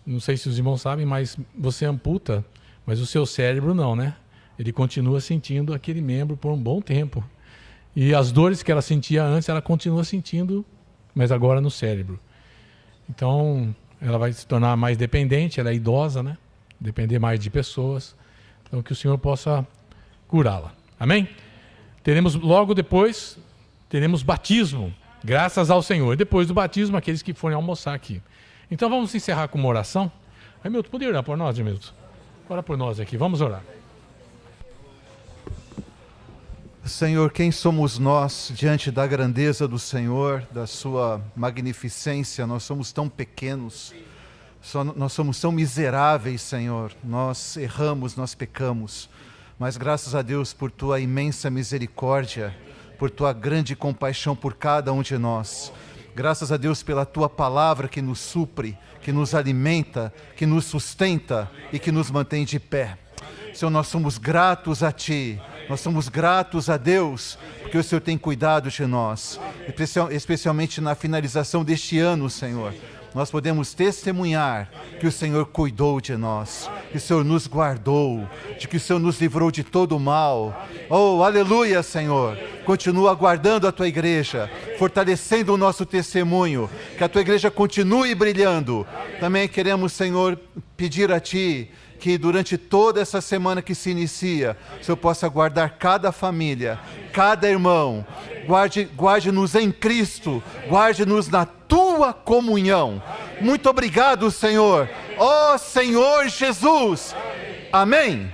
Não sei se os irmãos sabem, mas você amputa, mas o seu cérebro não, né? Ele continua sentindo aquele membro por um bom tempo. E as dores que ela sentia antes, ela continua sentindo, mas agora no cérebro. Então, ela vai se tornar mais dependente, ela é idosa, né? Depender mais de pessoas. Então, que o Senhor possa curá-la. Amém? Teremos logo depois, teremos batismo, graças ao Senhor. Depois do batismo, aqueles que forem almoçar aqui. Então, vamos encerrar com uma oração. Milton, poderia orar por nós, Milton? Ora por nós aqui, vamos orar. Senhor, quem somos nós diante da grandeza do Senhor, da sua magnificência? Nós somos tão pequenos, nós somos tão miseráveis, Senhor. Nós erramos, nós pecamos, mas graças a Deus por tua imensa misericórdia, por tua grande compaixão por cada um de nós. Graças a Deus pela tua palavra que nos supre, que nos alimenta, que nos sustenta e que nos mantém de pé. Senhor, nós somos gratos a Ti, nós somos gratos a Deus, porque o Senhor tem cuidado de nós, especialmente na finalização deste ano, Senhor. Nós podemos testemunhar que o Senhor cuidou de nós, que o Senhor nos guardou, de que o Senhor nos livrou de todo o mal. Oh, aleluia, Senhor! Continua guardando a Tua igreja, fortalecendo o nosso testemunho, que a Tua igreja continue brilhando. Também queremos, Senhor, pedir a Ti que durante toda essa semana que se inicia, o Senhor possa guardar cada família, cada irmão, guarde-nos em Cristo, guarde-nos na Tua comunhão. Muito obrigado, Senhor. Ó Senhor Jesus. Amém.